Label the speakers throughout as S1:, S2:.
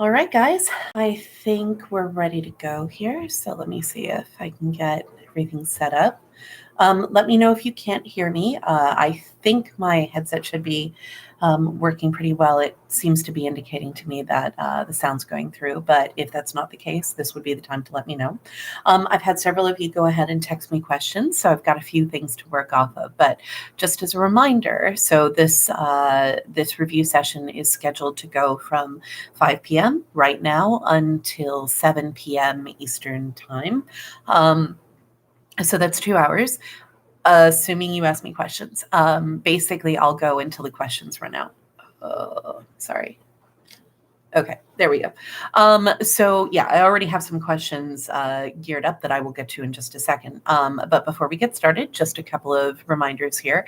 S1: All right, guys, I think we're ready to go here. So let me see if I can get everything set up. Let me know if you can't hear me. I think my headset should be working pretty well. It seems to be indicating to me that the sound's going through, but if that's not the case, this would be the time to let me know. I've had several of you go ahead and text me questions, so I've got a few things to work off of. But just as a reminder, so this review session is scheduled to go from 5 p.m. right now until 7 p.m. Eastern time. So that's 2 hours, assuming you ask me questions. Basically, I'll go until the questions run out. Sorry. Okay, there we go. So yeah, I already have some questions geared up that I will get to in just a second. But before we get started, just a couple of reminders here.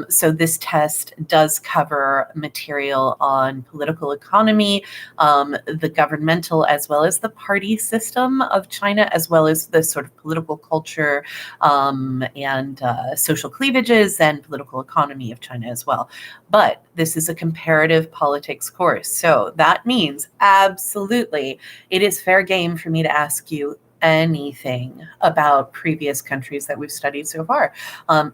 S1: So this test does cover material on political economy, the governmental as well as the party system of China, as well as the sort of political culture and social cleavages and political economy of China as well. But this is a comparative politics course. So that means absolutely it is fair game for me to ask you anything about previous countries that we've studied so far,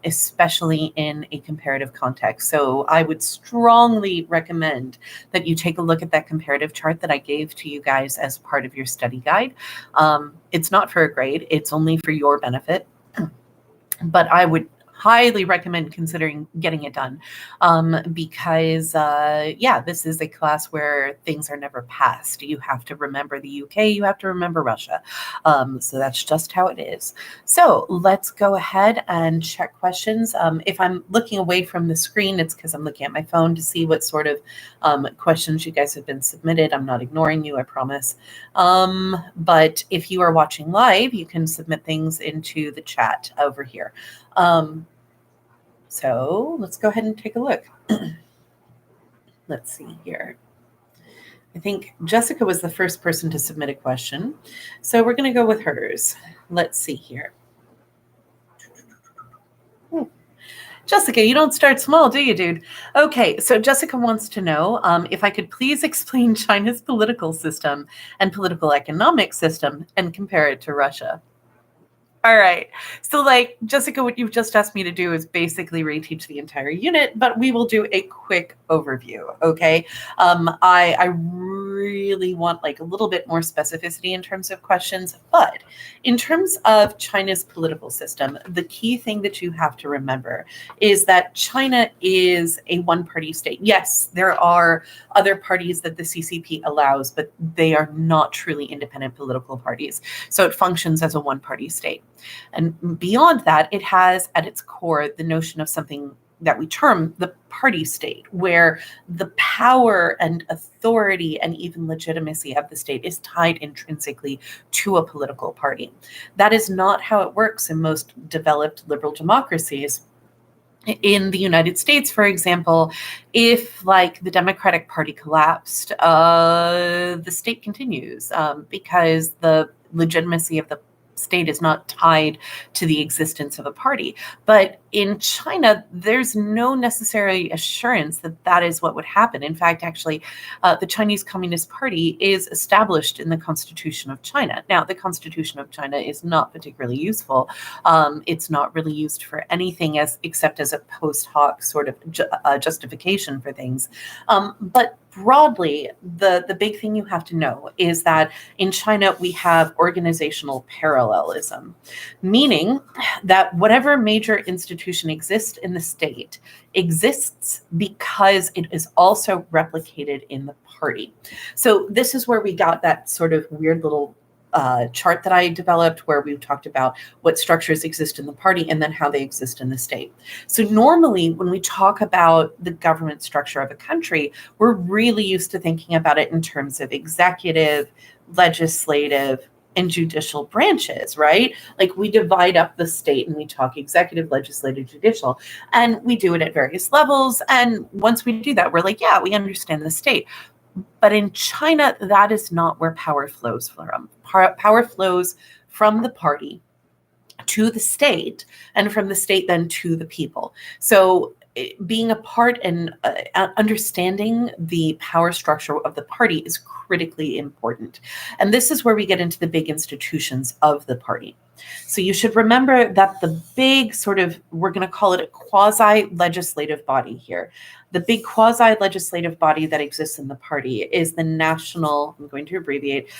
S1: especially in a comparative context. So I would strongly recommend that you take a look at that comparative chart that I gave to you guys as part of your study guide. It's not for a grade, it's only for your benefit. But I would highly recommend considering getting it done because, this is a class where things are never passed. You have to remember the UK, you have to remember Russia. So that's just how it is. So let's go ahead and check questions. If I'm looking away from the screen, it's because I'm looking at my phone to see what sort of questions you guys have been submitted. I'm not ignoring you, I promise. But if you are watching live, you can submit things into the chat over here. So let's go ahead and take a look. Let's see here. I think Jessica was the first person to submit a question. So we're going to go with hers. Let's see here. Jessica, you don't start small, do you, dude? Okay, so Jessica wants to know if I could please explain China's political system and political economic system and compare it to Russia. All right. So Jessica, what you've just asked me to do is basically reteach the entire unit, but we will do a quick overview. Okay. I really want a little bit more specificity in terms of questions, but in terms of China's political system, the key thing that you have to remember is that China is a one-party state. Yes, there are other parties that the CCP allows, but they are not truly independent political parties. So it functions as a one-party state. And beyond that, it has at its core the notion of something that we term the party state, where the power and authority and even legitimacy of the state is tied intrinsically to a political party. That is not how it works in most developed liberal democracies. In the United States, for example, if the Democratic Party collapsed, the state continues because the legitimacy of the state is not tied to the existence of a party. But in China, there's no necessary assurance that that is what would happen. In fact, actually, the Chinese Communist Party is established in the Constitution of China. Now, the Constitution of China is not particularly useful. It's not really used for anything except as a post hoc sort of justification for things. But broadly, the big thing you have to know is that in China, we have organizational parallelism, meaning that whatever major institution exists in the state exists because it is also replicated in the party. So this is where we got that sort of weird little chart that I developed where we talked about what structures exist in the party and then how they exist in the state. So normally when we talk about the government structure of a country, we're really used to thinking about it in terms of executive, legislative, and judicial branches, right? We divide up the state and we talk executive, legislative, judicial, and we do it at various levels. And once we do that, we're yeah, we understand the state. But in China, that is not where power flows from. Power flows from the party to the state, and from the state then to the people. So being a part and understanding the power structure of the party is critically important. And this is where we get into the big institutions of the party. So you should remember that the big sort of, we're going to call it a quasi-legislative body here. The big quasi-legislative body that exists in the party is the National, I'm going to abbreviate,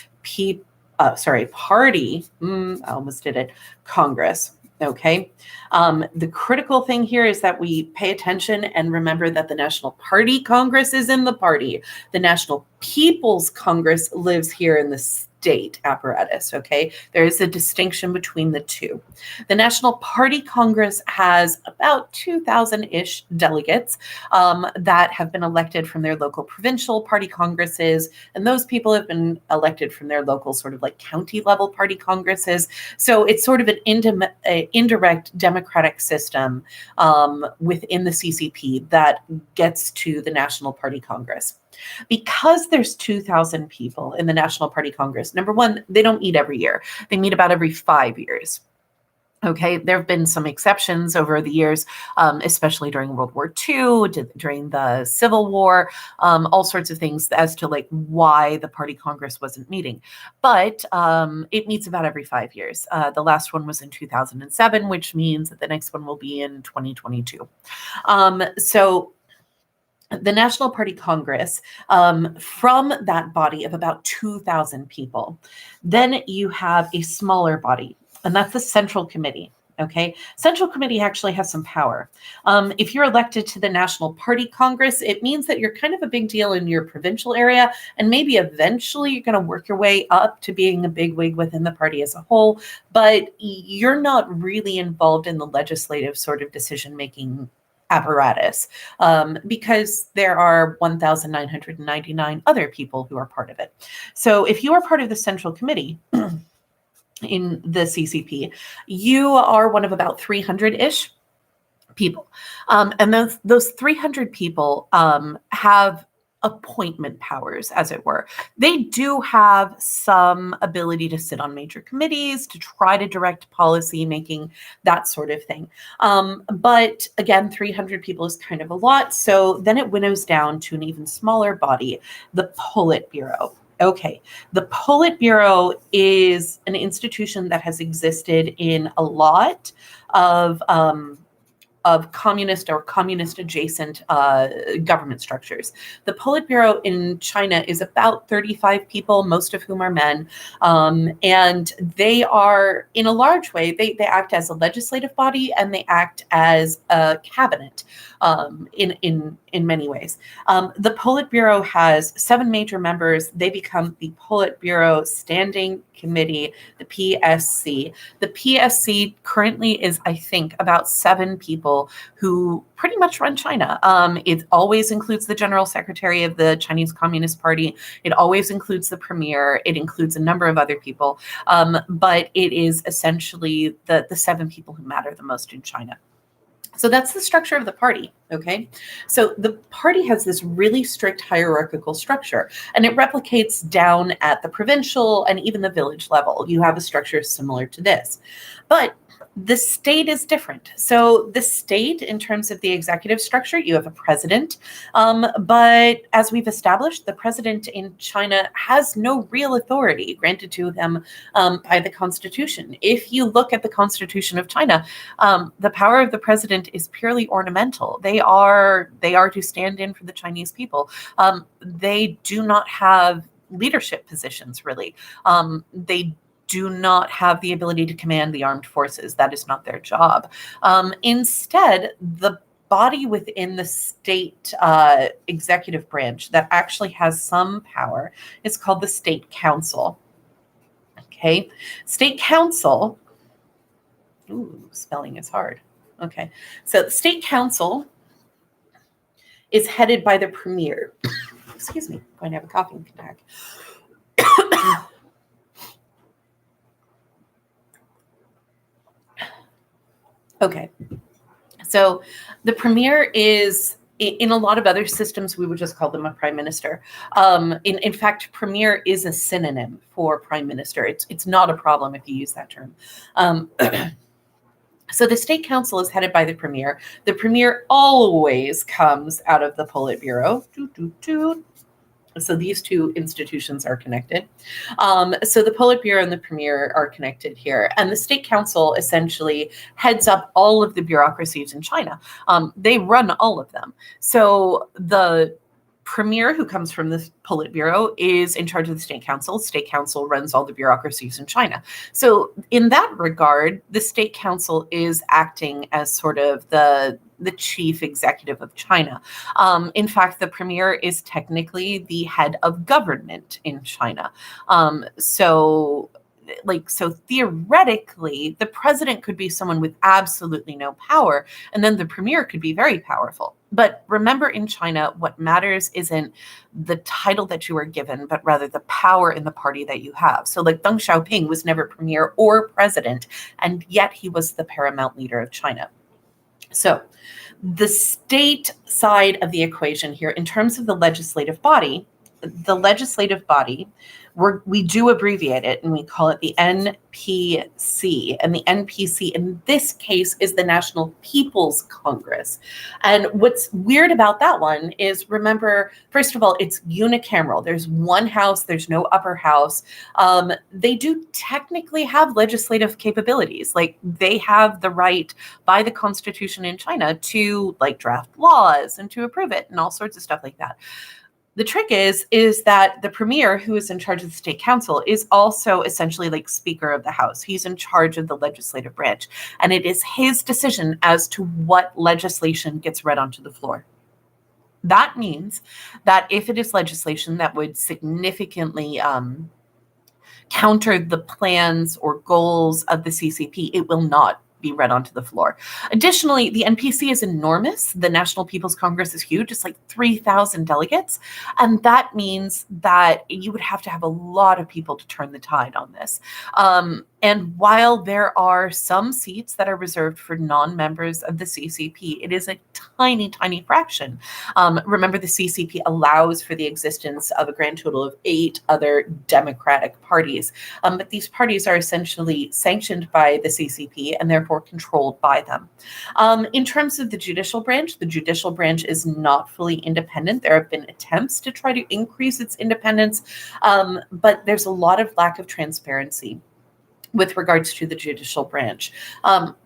S1: Party, I almost did it, Congress. Okay. The critical thing here is that we pay attention and remember that the National Party Congress is in the party. The National People's Congress lives here in the state apparatus. Okay. There is a distinction between the two. The National Party Congress has about 2,000-ish delegates that have been elected from their local provincial party congresses. And those people have been elected from their local sort of like county level party congresses. So it's sort of an indirect democratic system within the CCP that gets to the National Party Congress. Because there's 2,000 people in the National Party Congress, number one, they don't meet every year. They meet about every 5 years. Okay, there have been some exceptions over the years, especially during World War II, during the Civil War, all sorts of things as to like why the Party Congress wasn't meeting. But it meets about every 5 years. The last one was in 2007, which means that the next one will be in 2022. So the National Party Congress, from that body of about 2,000 people, then you have a smaller body, and that's the Central Committee. Okay, Central Committee actually has some power. If you're elected to the National Party Congress, it means that you're kind of a big deal in your provincial area, and maybe eventually you're going to work your way up to being a big wig within the party as a whole, but you're not really involved in the legislative sort of decision-making apparatus, because there are 1,999 other people who are part of it. So if you are part of the Central Committee in the CCP, you are one of about 300-ish people. And those 300 people have appointment powers, as it were. They do have some ability to sit on major committees, to try to direct policy making, that sort of thing. But again, 300 people is kind of a lot. So then it winnows down to an even smaller body, the Politburo. Okay, the Politburo is an institution that has existed in a lot of communist or communist adjacent government structures. The Politburo in China is about 35 people, most of whom are men. And they are, in a large way, they act as a legislative body and they act as a cabinet in many ways. The Politburo has 7 major members. They become the Politburo Standing Committee, the PSC. The PSC currently is, I think, about 7 people who pretty much run China. It always includes the general secretary of the Chinese Communist Party. It always includes the premier. It includes a number of other people. But it is essentially the 7 people who matter the most in China. So that's the structure of the party, okay? So the party has this really strict hierarchical structure, and it replicates down at the provincial and even the village level. You have a structure similar to this. But the state is different. So the state, in terms of the executive structure, you have a president. But as we've established, the president in China has no real authority granted to them by the Constitution. If you look at the Constitution of China, the power of the president is purely ornamental. They are to stand in for the Chinese people. They do not have leadership positions, really. They do not have the ability to command the armed forces. That is not their job. Instead, the body within the state executive branch that actually has some power is called the State Council. Okay, State Council, ooh, spelling is hard. Okay, so the State Council is headed by the premier. Excuse me, I'm going to have a coughing attack. Okay, so the premier is, in a lot of other systems, we would just call them a prime minister. In fact, premier is a synonym for prime minister. It's not a problem if you use that term. So the state council is headed by the premier. The premier always comes out of the Politburo. So these two institutions are connected. So the Politburo and the premier are connected here. And the state council essentially heads up all of the bureaucracies in China. They run all of them. So the premier, who comes from the Politburo, is in charge of the state council. State council runs all the bureaucracies in China. So in that regard, the state council is acting as sort of the chief executive of China. In fact, the premier is technically the head of government in China. So theoretically, the president could be someone with absolutely no power, and then the premier could be very powerful. But remember, in China, what matters isn't the title that you are given, but rather the power in the party that you have. So like Deng Xiaoping was never premier or president, and yet he was the paramount leader of China. So the state side of the equation here, in terms of the legislative body, we do abbreviate it and we call it the NPC. And the NPC in this case is the National People's Congress. And what's weird about that one is, remember, first of all, it's unicameral. There's one house, there's no upper house. They do technically have legislative capabilities. Like, they have the right by the constitution in China to like draft laws and to approve it and all sorts of stuff like that. The trick is that the premier, who is in charge of the state council, is also essentially like Speaker of the House. He's in charge of the legislative branch, and it is his decision as to what legislation gets read onto the floor. That means that if it is legislation that would significantly counter the plans or goals of the CCP, it will not be read onto the floor. Additionally, the NPC is enormous. The National People's Congress is huge. It's like 3,000 delegates. And that means that you would have to have a lot of people to turn the tide on this. And while there are some seats that are reserved for non-members of the CCP, it is a tiny, tiny fraction. Remember, the CCP allows for the existence of a grand total of 8 other democratic parties. But these parties are essentially sanctioned by the CCP and therefore controlled by them. In terms of the judicial branch is not fully independent. There have been attempts to try to increase its independence, but there's a lot of lack of transparency with regards to the judicial branch,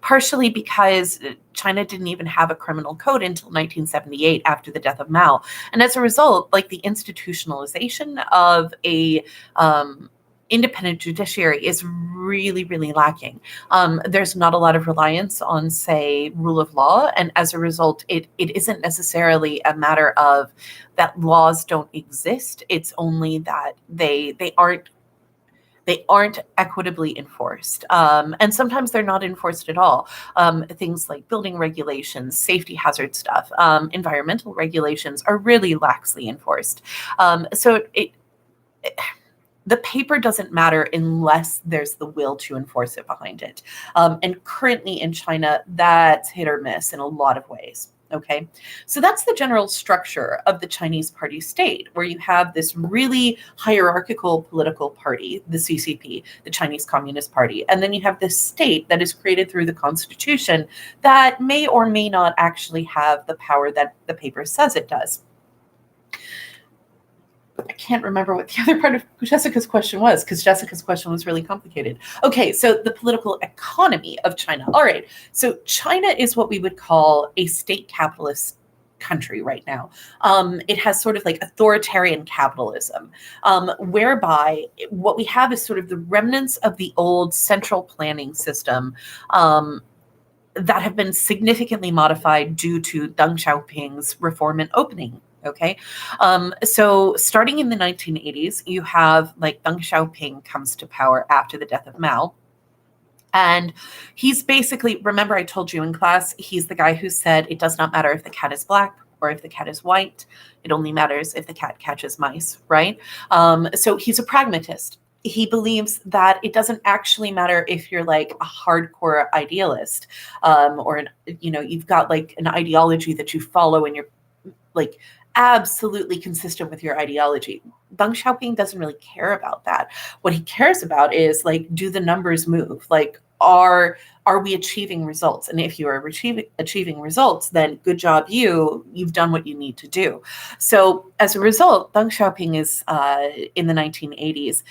S1: partially because China didn't even have a criminal code until 1978 after the death of Mao. And as a result, like, the institutionalization of a independent judiciary is really, really lacking. There's not a lot of reliance on, say, rule of law. And as a result, it isn't necessarily a matter of that laws don't exist. It's only that they aren't equitably enforced. And sometimes they're not enforced at all. Things like building regulations, safety hazard stuff, environmental regulations are really laxly enforced. The paper doesn't matter unless there's the will to enforce it behind it. And currently in China, that's hit or miss in a lot of ways. Okay, so that's the general structure of the Chinese party state, where you have this really hierarchical political party, the CCP, the Chinese Communist Party, and then you have this state that is created through the constitution that may or may not actually have the power that the paper says it does. I can't remember what the other part of Jessica's question was, because Jessica's question was really complicated. Okay, so the political economy of China. All right, so China is what we would call a state capitalist country right now. It has sort of like authoritarian capitalism, whereby what we have is sort of the remnants of the old central planning system that have been significantly modified due to Deng Xiaoping's reform and opening. Okay, so starting in the 1980s, you have like Deng Xiaoping comes to power after the death of Mao. And he's basically, remember I told you in class, he's the guy who said it does not matter if the cat is black or if the cat is white. It only matters if the cat catches mice, right? So he's a pragmatist. He believes that it doesn't actually matter if you're like a hardcore idealist, or you've got like an ideology that you follow and you're like absolutely consistent with your ideology. Deng Xiaoping doesn't really care about that. What he cares about is like, do the numbers move? Like, are we achieving results? And if you are achieving results, then good job you. You've done what you need to do. So as a result, Deng Xiaoping is in the 1980s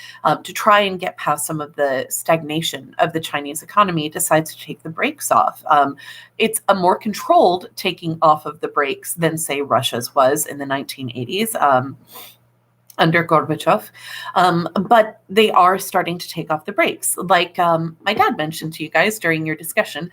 S1: to try and get past some of the stagnation of the Chinese economy, decides to take the brakes off. It's a more controlled taking off of the brakes than, say, Russia's was in the 1980s. Under Gorbachev, but they are starting to take off the brakes. Like my dad mentioned to you guys during your discussion,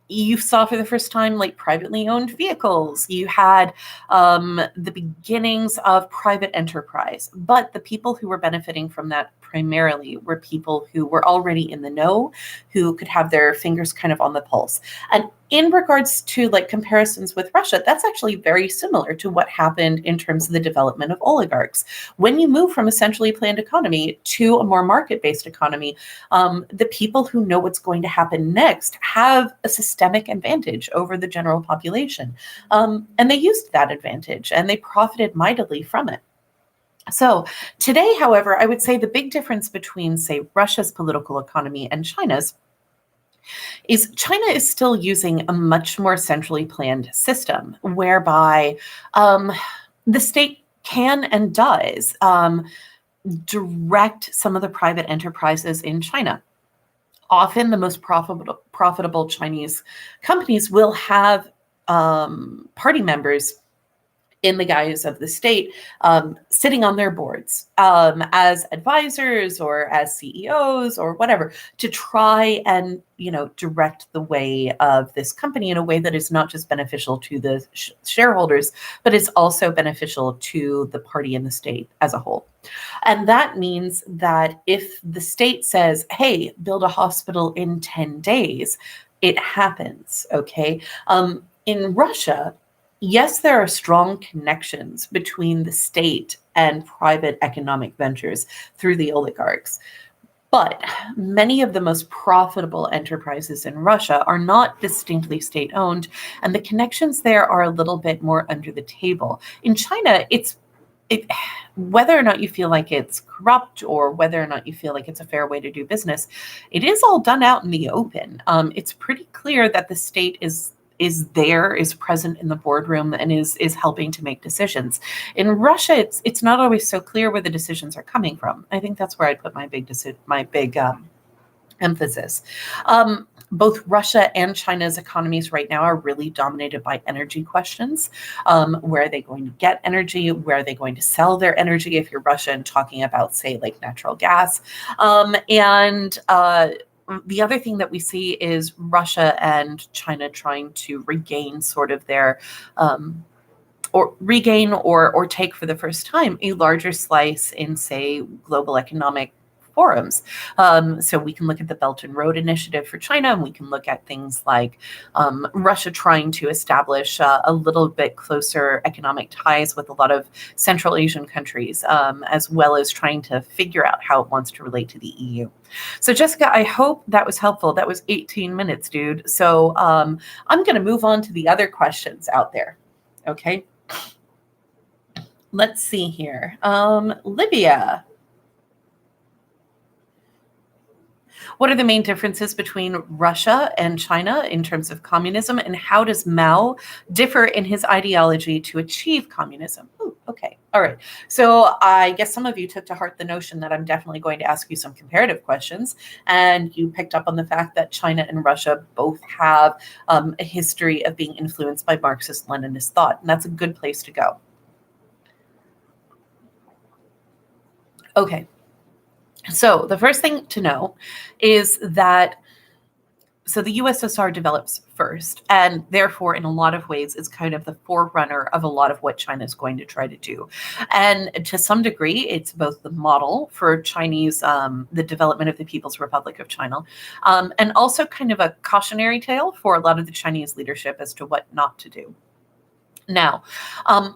S1: you saw for the first time like privately owned vehicles. You had the beginnings of private enterprise, but the people who were benefiting from that primarily were people who were already in the know, who could have their fingers kind of on the pulse. And in regards to like comparisons with Russia, that's actually very similar to what happened in terms of the development of oligarchs. When you move from a centrally planned economy to a more market-based economy, the people who know what's going to happen next have a systemic advantage over the general population. And they used that advantage and they profited mightily from it. So today, however, I would say the big difference between, say, Russia's political economy and China's is China is still using a much more centrally planned system whereby the state can and does direct some of the private enterprises in China. Often the most profitable Chinese companies will have party members in the guise of the state, sitting on their boards as advisors or as CEOs or whatever, to try and direct the way of this company in a way that is not just beneficial to the shareholders, but is also beneficial to the party and the state as a whole. And that means that if the state says, hey, build a hospital in 10 days, it happens, okay? In Russia, yes, there are strong connections between the state and private economic ventures through the oligarchs. But many of the most profitable enterprises in Russia are not distinctly state-owned, and the connections there are a little bit more under the table. In China, whether or not you feel like it's corrupt or whether or not you feel like it's a fair way to do business, it is all done out in the open. It's pretty clear that the state is present in the boardroom and is helping to make decisions. In Russia, it's not always so clear where the decisions are coming from. I think that's where I'd put my big emphasis. Both Russia and China's economies right now are really dominated by energy questions. Where are they going to get energy? Where are they going to sell their energy? If you're Russia and talking about, say, like natural gas. The other thing that we see is Russia and China trying to regain sort of their or take for the first time a larger slice in, say, global economic forums. So we can look at the Belt and Road Initiative for China, and we can look at things like Russia trying to establish a little bit closer economic ties with a lot of Central Asian countries, as well as trying to figure out how it wants to relate to the EU. So Jessica, I hope that was helpful. That was 18 minutes, dude. So I'm going to move on to the other questions out there. Okay. Let's see here. Livia. What are the main differences between Russia and China in terms of communism, and how does Mao differ in his ideology to achieve communism? Ooh, okay. All right. So I guess some of you took to heart the notion that I'm definitely going to ask you some comparative questions, and you picked up on the fact that China and Russia both have a history of being influenced by Marxist-Leninist thought, and that's a good place to go. Okay. So the first thing to know is that the USSR develops first, and therefore, in a lot of ways, is kind of the forerunner of a lot of what China is going to try to do. And to some degree, it's both the model for Chinese, the development of the People's Republic of China, and also kind of a cautionary tale for a lot of the Chinese leadership as to what not to do. Now,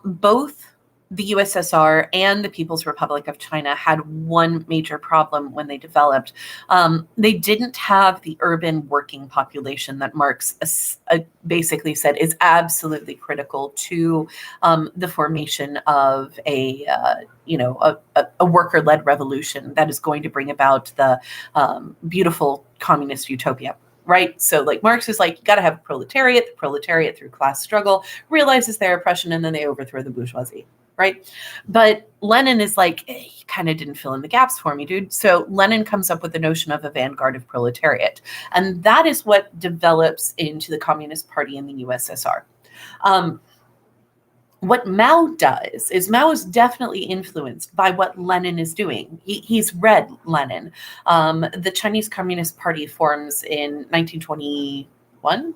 S1: both the USSR and the People's Republic of China had one major problem when they developed. They didn't have the urban working population that Marx basically said is absolutely critical to the formation of a worker-led revolution that is going to bring about the beautiful communist utopia. Right? So like Marx is like, you got to have a proletariat. The proletariat through class struggle realizes their oppression and then they overthrow the bourgeoisie. Right? But Lenin is like, you kind of didn't fill in the gaps for me, dude. So Lenin comes up with the notion of a vanguard of proletariat. And that is what develops into the Communist Party in the USSR. What Mao does is Mao is definitely influenced by what Lenin is doing. He's read Lenin. The Chinese Communist Party forms in 1921,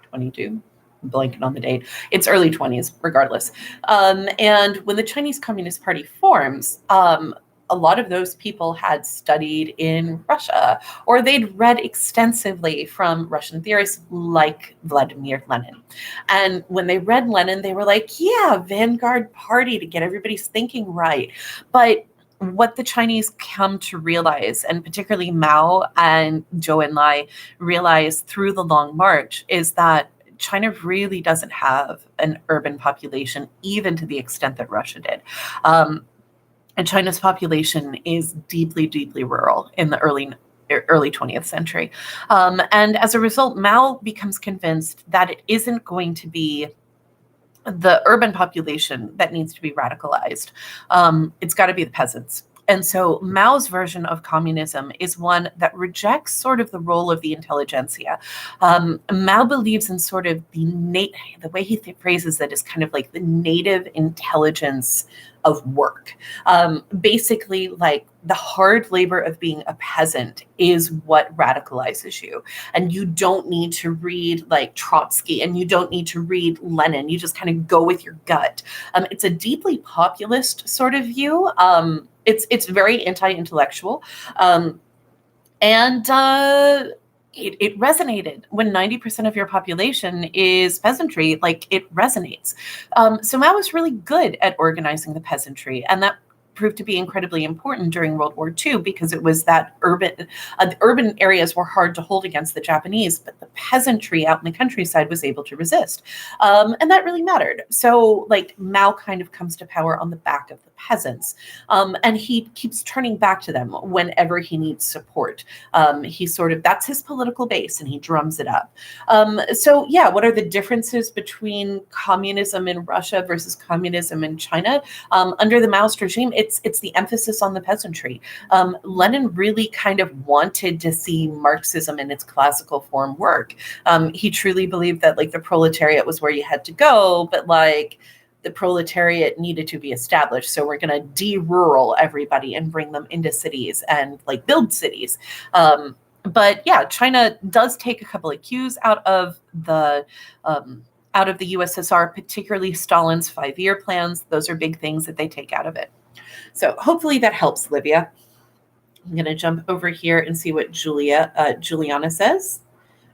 S1: 22. I'm blanking on the date. It's early 20s, regardless. And when the Chinese Communist Party forms, a lot of those people had studied in Russia, or they'd read extensively from Russian theorists like Vladimir Lenin. And when they read Lenin, they were like, yeah, vanguard party to get everybody's thinking right. But what the Chinese come to realize, and particularly Mao and Zhou Enlai realize through the Long March, is that China really doesn't have an urban population, even to the extent that Russia did. And China's population is deeply, deeply rural in the early 20th century. And as a result, Mao becomes convinced that it isn't going to be the urban population that needs to be radicalized. It's got to be the peasants. And so Mao's version of communism is one that rejects sort of the role of the intelligentsia. Mao believes in sort of the way he phrases it is kind of like the native intelligence of work. Basically, like the hard labor of being a peasant is what radicalizes you. And you don't need to read like Trotsky and you don't need to read Lenin. You just kind of go with your gut. It's a deeply populist sort of view. It's very anti-intellectual. And it resonated when 90% of your population is peasantry. Like it resonates. So Mao was really good at organizing the peasantry, and that proved to be incredibly important during World War II because it was that the urban areas were hard to hold against the Japanese, but the peasantry out in the countryside was able to resist. And that really mattered. So like Mao kind of comes to power on the back of the peasants. And he keeps turning back to them whenever he needs support. That's his political base and he drums it up. So yeah, what are the differences between communism in Russia versus communism in China? Under the Maoist regime, it's the emphasis on the peasantry. Lenin really kind of wanted to see Marxism in its classical form work. He truly believed that like the proletariat was where you had to go, but like the proletariat needed to be established. So we're going to de-rural everybody and bring them into cities and like build cities. But yeah, China does take a couple of cues out of the USSR, particularly Stalin's 5-year plans. Those are big things that they take out of it. So hopefully that helps, Livia. I'm going to jump over here and see what Juliana says.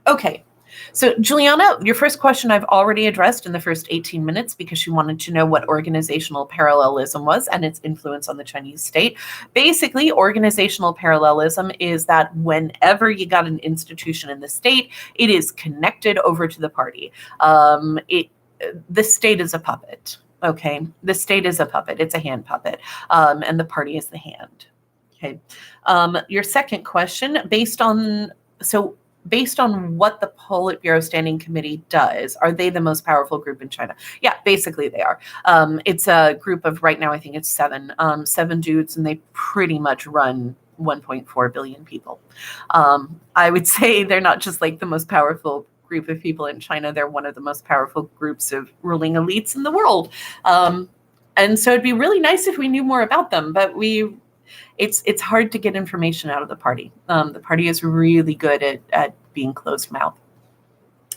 S1: Okay. So Juliana, your first question I've already addressed in the first 18 minutes because she wanted to know what organizational parallelism was and its influence on the Chinese state. Basically, organizational parallelism is that whenever you got an institution in the state, it is connected over to the party. The state is a puppet. Okay, the state is a puppet. It's a hand puppet, and the party is the hand. Okay. Your second question, based on what the Politburo Standing Committee does, are they the most powerful group in China? Yeah, basically they are. It's a group of, right now, I think it's seven dudes, and they pretty much run 1.4 billion people. I would say they're not just like the most powerful group of people in China, they're one of the most powerful groups of ruling elites in the world. And so it'd be really nice if we knew more about them, but it's hard to get information out of the party. The party is really good at being closed mouth.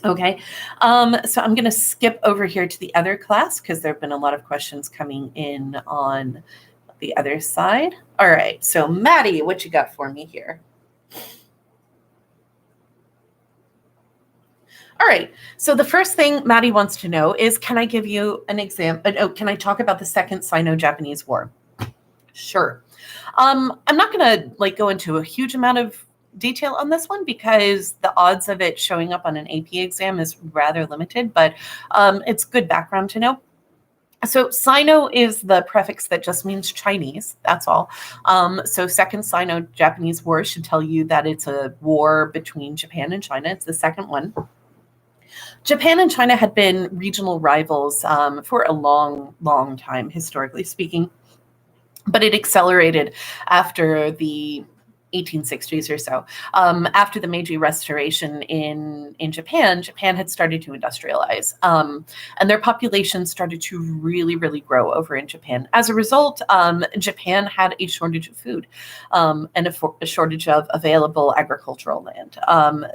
S1: Okay, so I'm going to skip over here to the other class because there have been a lot of questions coming in on the other side. All right, so Maddie, what you got for me here? All right, so the first thing Maddie wants to know is, can I give you an example? Can I talk about the Second Sino-Japanese War? Sure. I'm not going to like go into a huge amount of detail on this one because the odds of it showing up on an AP exam is rather limited, but it's good background to know. So Sino is the prefix that just means Chinese. That's all. So Second Sino-Japanese War should tell you that it's a war between Japan and China. It's the second one. Japan and China had been regional rivals for a long, long time, historically speaking, but it accelerated after the 1860s or so. After the Meiji Restoration in Japan, Japan had started to industrialize, and their population started to really, really grow over in Japan. As a result, Japan had a shortage of food and a shortage of available agricultural land.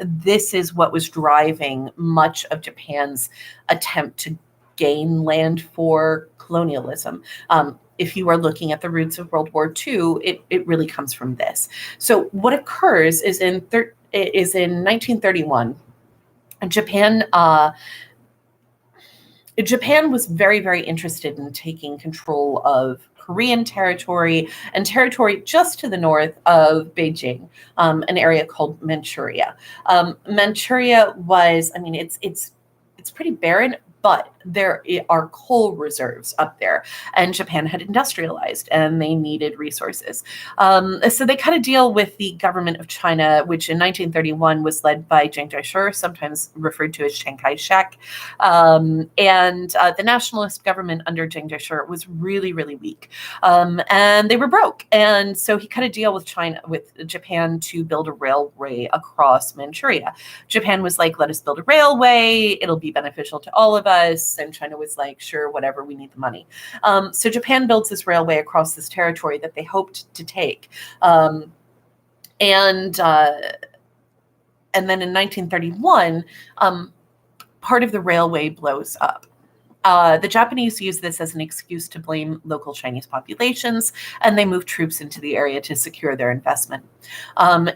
S1: This is what was driving much of Japan's attempt to gain land for colonialism. If you are looking at the roots of World War II, it really comes from this. So what occurs is in 1931, Japan was very, very interested in taking control of Korean territory and territory just to the north of Beijing, an area called Manchuria. Manchuria was, I mean, it's pretty barren, but there are coal reserves up there, and Japan had industrialized and they needed resources. So they kind of deal with the government of China, which in 1931 was led by Chiang Kai-shek, sometimes referred to as Chiang Kai-shek. And the nationalist government under Chiang Kai-shek was really, really weak. And they were broke. And so he kind of deal with Japan to build a railway across Manchuria. Japan was like, let us build a railway. It'll be beneficial to all of us. And China was like, sure, whatever, we need the money. So Japan builds this railway across this territory that they hoped to take. And then in 1931, part of the railway blows up. The Japanese use this as an excuse to blame local Chinese populations, and they move troops into the area to secure their investment.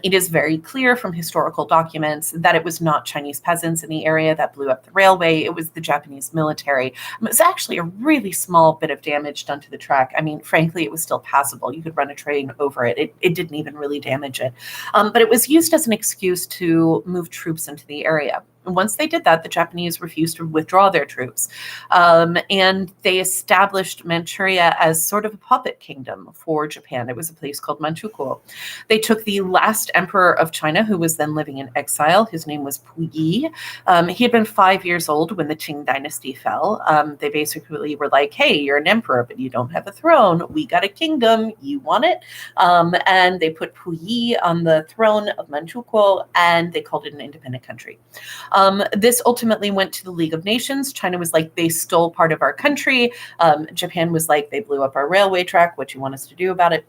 S1: It is very clear from historical documents that it was not Chinese peasants in the area that blew up the railway. It was the Japanese military. It was actually a really small bit of damage done to the track. I mean, frankly, it was still passable. You could run a train over it. It didn't even really damage it. But it was used as an excuse to move troops into the area. And once they did that, the Japanese refused to withdraw their troops. And they established Manchuria as sort of a puppet kingdom for Japan. It was a place called Manchukuo. They took the last emperor of China, who was then living in exile. His name was Puyi. He had been 5 years old when the Qing dynasty fell. They basically were like, hey, you're an emperor, but you don't have a throne. We got a kingdom. You want it? And they put Puyi on the throne of Manchukuo, and they called it an independent country. This ultimately went to the League of Nations. China was like, they stole part of our country. Japan was like, they blew up our railway track. What do you want us to do about it?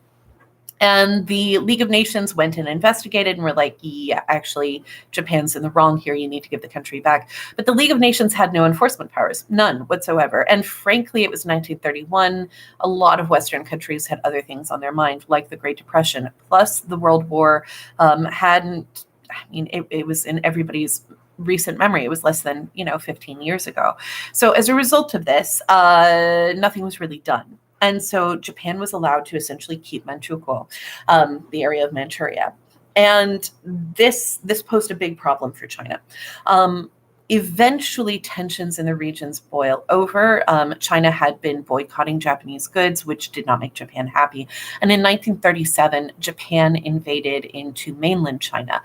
S1: And the League of Nations went and investigated and were like, yeah, actually, Japan's in the wrong here. You need to give the country back. But the League of Nations had no enforcement powers, none whatsoever. And frankly, it was 1931. A lot of Western countries had other things on their mind, like the Great Depression. Plus, the World War hadn't, I mean, it was in everybody's recent memory. It was less than 15 years ago. So as a result of this, nothing was really done. And so Japan was allowed to essentially keep Manchukuo, the area of Manchuria. And this posed a big problem for China. Eventually, tensions in the regions boil over. China had been boycotting Japanese goods, which did not make Japan happy. And in 1937, Japan invaded into mainland China.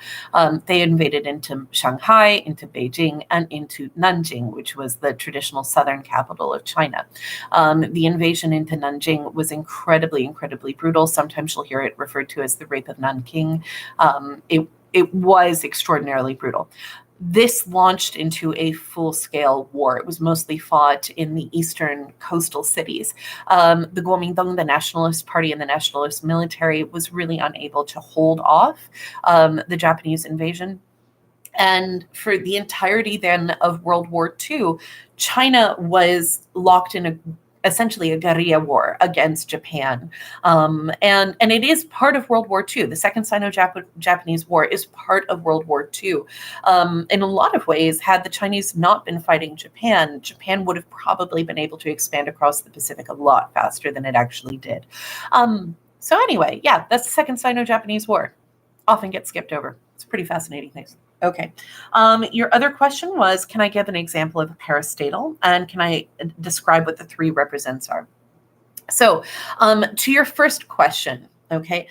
S1: They invaded into Shanghai, into Beijing, and into Nanjing, which was the traditional southern capital of China. The invasion into Nanjing was incredibly, incredibly brutal. Sometimes you'll hear it referred to as the Rape of Nanking. It was extraordinarily brutal. This launched into a full-scale war. It was mostly fought in the eastern coastal cities. The Kuomintang, the Nationalist Party, and the Nationalist military was really unable to hold off the Japanese invasion. And for the entirety then of World War II, China was locked in essentially a guerrilla war against Japan. And it is part of World War II. The Second Sino-Japanese War is part of World War II. In a lot of ways, had the Chinese not been fighting Japan, Japan would have probably been able to expand across the Pacific a lot faster than it actually did. So anyway, yeah, that's the Second Sino-Japanese War. Often gets skipped over. It's a pretty fascinating thing. Okay. Your other question was, can I give an example of a parastatal? And can I describe what the three represents are? So to your first question, okay.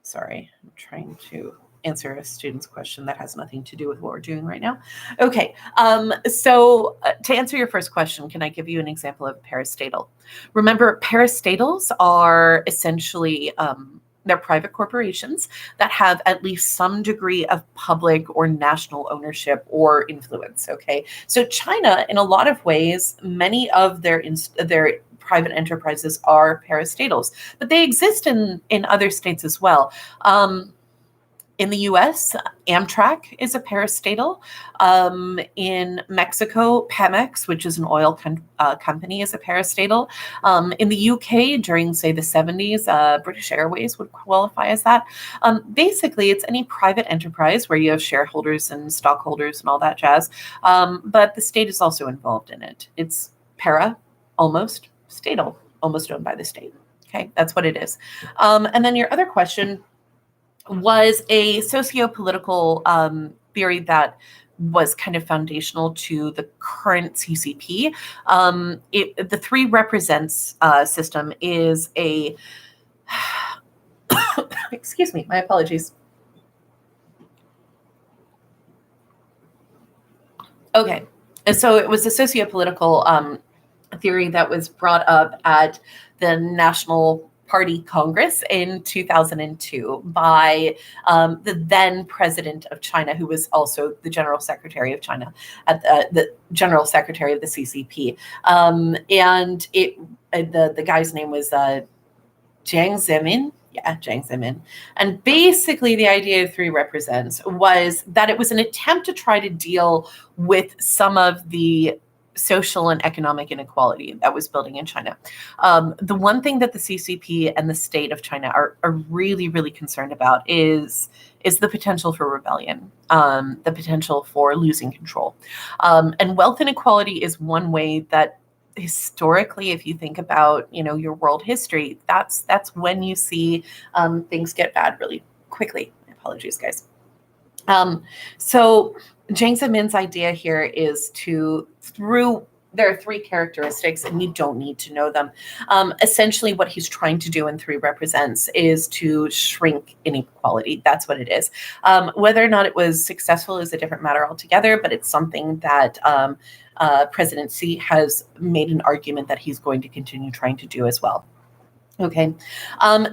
S1: Sorry, I'm trying to answer a student's question that has nothing to do with what we're doing right now. Okay, so to answer your first question, can I give you an example of a parastatal? Remember, parastatals are essentially they're private corporations that have at least some degree of public or national ownership or influence. Okay, so China, in a lot of ways, many of their private enterprises are parastatals, but they exist in other states as well. In the U.S., Amtrak is a parastatal. In Mexico, Pemex, which is an oil company, is a parastatal. In the U.K., during, say, the 70s, British Airways would qualify as that. Basically, it's any private enterprise where you have shareholders and stockholders and all that jazz, but the state is also involved in it. It's almost statal, almost owned by the state. Okay, that's what it is. And then your other question was a socio-political theory that was kind of foundational to the current CCP. The three represents system is a, excuse me, my apologies. Okay, and so it was a socio-political theory that was brought up at the National Party Congress in 2002 by the then president of China, who was also the general secretary of China, at the general secretary of the CCP. And the guy's name was Jiang Zemin. Yeah, Jiang Zemin. And basically, the idea of three represents was that it was an attempt to try to deal with some of the social and economic inequality that was building in China. The one thing that the CCP and the state of China are really, really concerned about is the potential for rebellion, the potential for losing control. And wealth inequality is one way that historically, if you think about, your world history, that's when you see things get bad really quickly. Apologies, guys. So Jiang Zemin's idea here is there are three characteristics, and you don't need to know them. Essentially, what he's trying to do in three represents is to shrink inequality. That's what it is. Whether or not it was successful is a different matter altogether, but it's something that President Xi has made an argument that he's going to continue trying to do as well. Okay.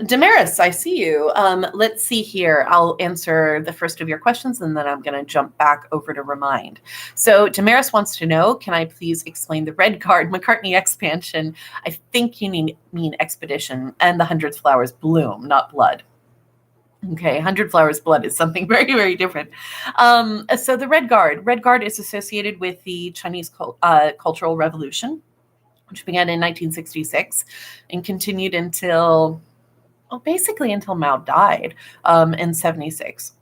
S1: Damaris, I see you. Let's see here. I'll answer the first of your questions, and then I'm going to jump back over to Remind. So Damaris wants to know, can I please explain the Red Guard McCartney expansion? I think you mean expedition, and the 100 Flowers bloom, not blood. Okay, 100 Flowers blood is something very, very different. So the Red Guard is associated with the Chinese Cultural Revolution, which began in 1966 and continued until Mao died in 76.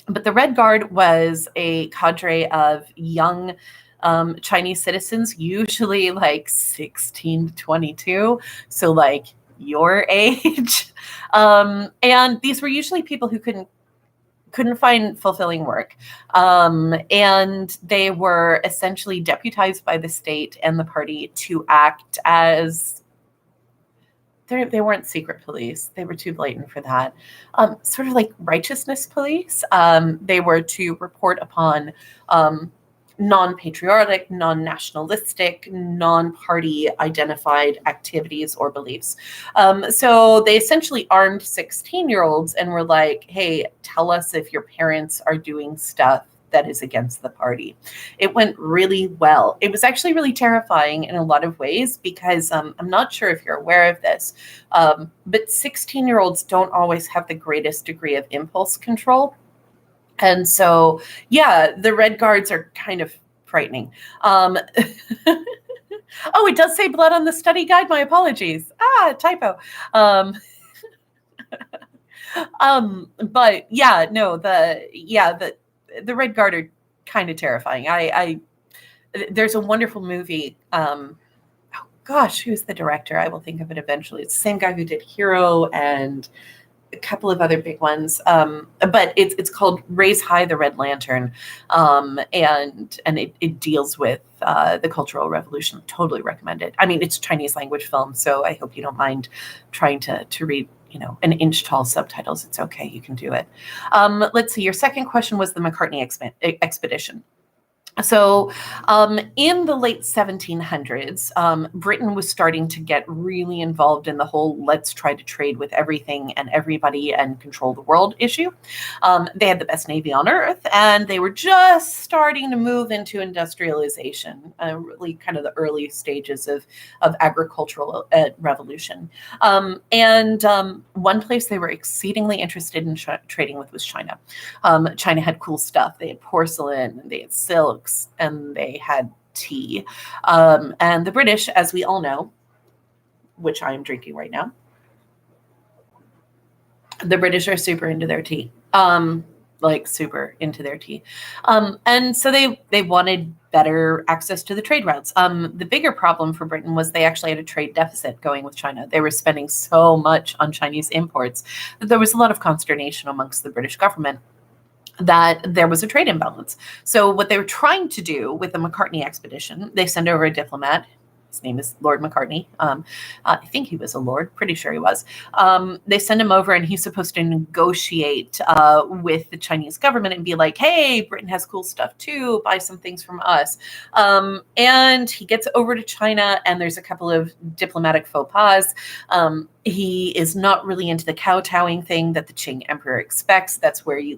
S1: But the Red Guard was a cadre of young Chinese citizens, usually like 16 to 22, so like your age. And these were usually people who couldn't find fulfilling work. And they were essentially deputized by the state and the party to act as, they weren't secret police. They were too blatant for that. Sort of like righteousness police. They were to report upon non-patriotic, non-nationalistic, non-party identified activities or beliefs. So they essentially armed 16-year-olds and were like, hey, tell us if your parents are doing stuff that is against the party. It went really well. It was actually really terrifying in a lot of ways because I'm not sure if you're aware of this, but 16-year-olds don't always have the greatest degree of impulse control. And so, yeah, the Red Guards are kind of frightening. Oh, it does say blood on the study guide. My apologies. Typo. But yeah, no, the Red Guard are kind of terrifying. There's a wonderful movie. Oh gosh, who's the director? I will think of it eventually. It's the same guy who did Hero and a couple of other big ones, but it's called Raise High the Red Lantern, and it deals with the Cultural Revolution. Totally recommend it. I mean, it's a Chinese language film, so I hope you don't mind trying to read, an inch tall subtitles. It's okay, you can do it. Let's see. Your second question was the McCartney expedition. So in the late 1700s, Britain was starting to get really involved in the whole let's try to trade with everything and everybody and control the world issue. They had the best navy on earth, and they were just starting to move into industrialization, really kind of the early stages of agricultural revolution. And one place they were exceedingly interested in trading with was China. China had cool stuff. They had porcelain, they had silks, and they had tea. And the British, as we all know, which I am drinking right now, the British are super into their tea. Like super into their tea. And so they wanted better access to the trade routes. The bigger problem for Britain was they actually had a trade deficit going with China. They were spending so much on Chinese imports that there was a lot of consternation amongst the British government that there was a trade imbalance. So what they were trying to do with the McCartney expedition, they send over a diplomat. His name is Lord McCartney. I think he was a lord, pretty sure he was. They send him over and he's supposed to negotiate with the Chinese government and be like, hey, Britain has cool stuff too, buy some things from us. And he gets over to China and there's a couple of diplomatic faux pas. He is not really into the kowtowing thing that the Qing emperor expects. That's where you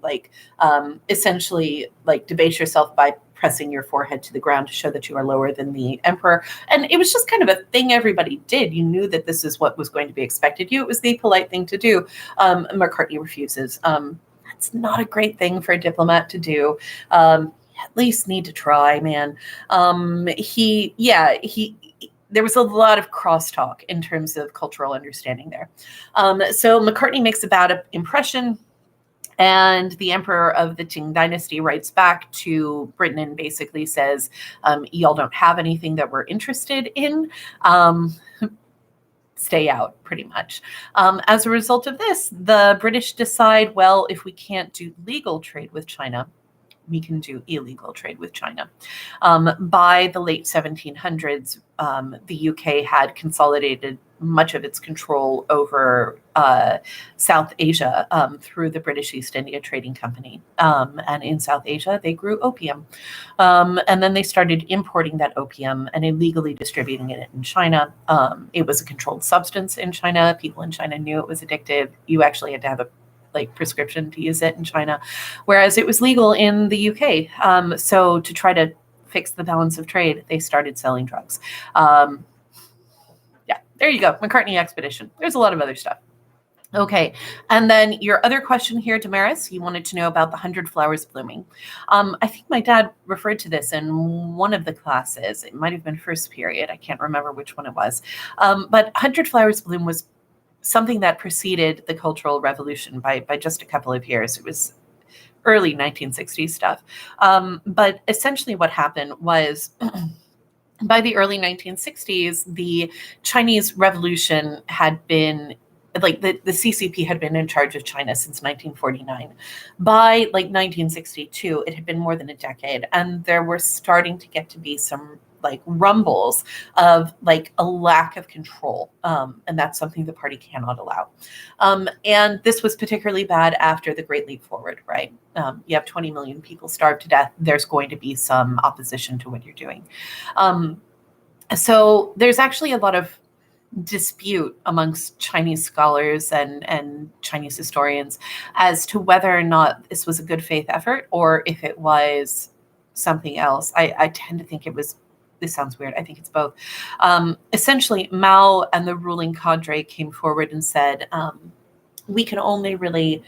S1: essentially debase yourself by pressing your forehead to the ground to show that you are lower than the emperor. And it was just kind of a thing everybody did. You knew that this is what was going to be expected. It was the polite thing to do. McCartney refuses. That's not a great thing for a diplomat to do. At least need to try, man. There was a lot of crosstalk in terms of cultural understanding there. So McCartney makes a bad impression. And the emperor of the Qing dynasty writes back to Britain and basically says, y'all don't have anything that we're interested in. Stay out, pretty much. As a result of this, the British decide, well, if we can't do legal trade with China, we can do illegal trade with China. By the late 1700s, the UK had consolidated much of its control over South Asia through the British East India Trading Company. And in South Asia, they grew opium. And then they started importing that opium and illegally distributing it in China. It was a controlled substance in China. People in China knew it was addictive. You actually had to have a prescription to use it in China, whereas it was legal in the UK. So to try to fix the balance of trade, they started selling drugs. There you go. McCartney expedition. There's a lot of other stuff. Okay. And then your other question here, Damaris, you wanted to know about the 100 flowers blooming. I think my dad referred to this in one of the classes. It might have been first period. I can't remember which one it was. But 100 flowers bloom was something that preceded the Cultural Revolution by just a couple of years. It was early 1960s stuff. But essentially what happened was by the early 1960s, the Chinese Revolution had been, the CCP had been in charge of China since 1949. By 1962, it had been more than a decade, and there were starting to get to be some rumbles of a lack of control. And that's something the party cannot allow. And this was particularly bad after the Great Leap Forward, right? You have 20 million people starved to death. There's going to be some opposition to what you're doing. So there's actually a lot of dispute amongst Chinese scholars and Chinese historians as to whether or not this was a good faith effort or if it was something else. I tend to think it was. This sounds weird. I think it's both. Essentially, Mao and the ruling cadre came forward and said, we can only really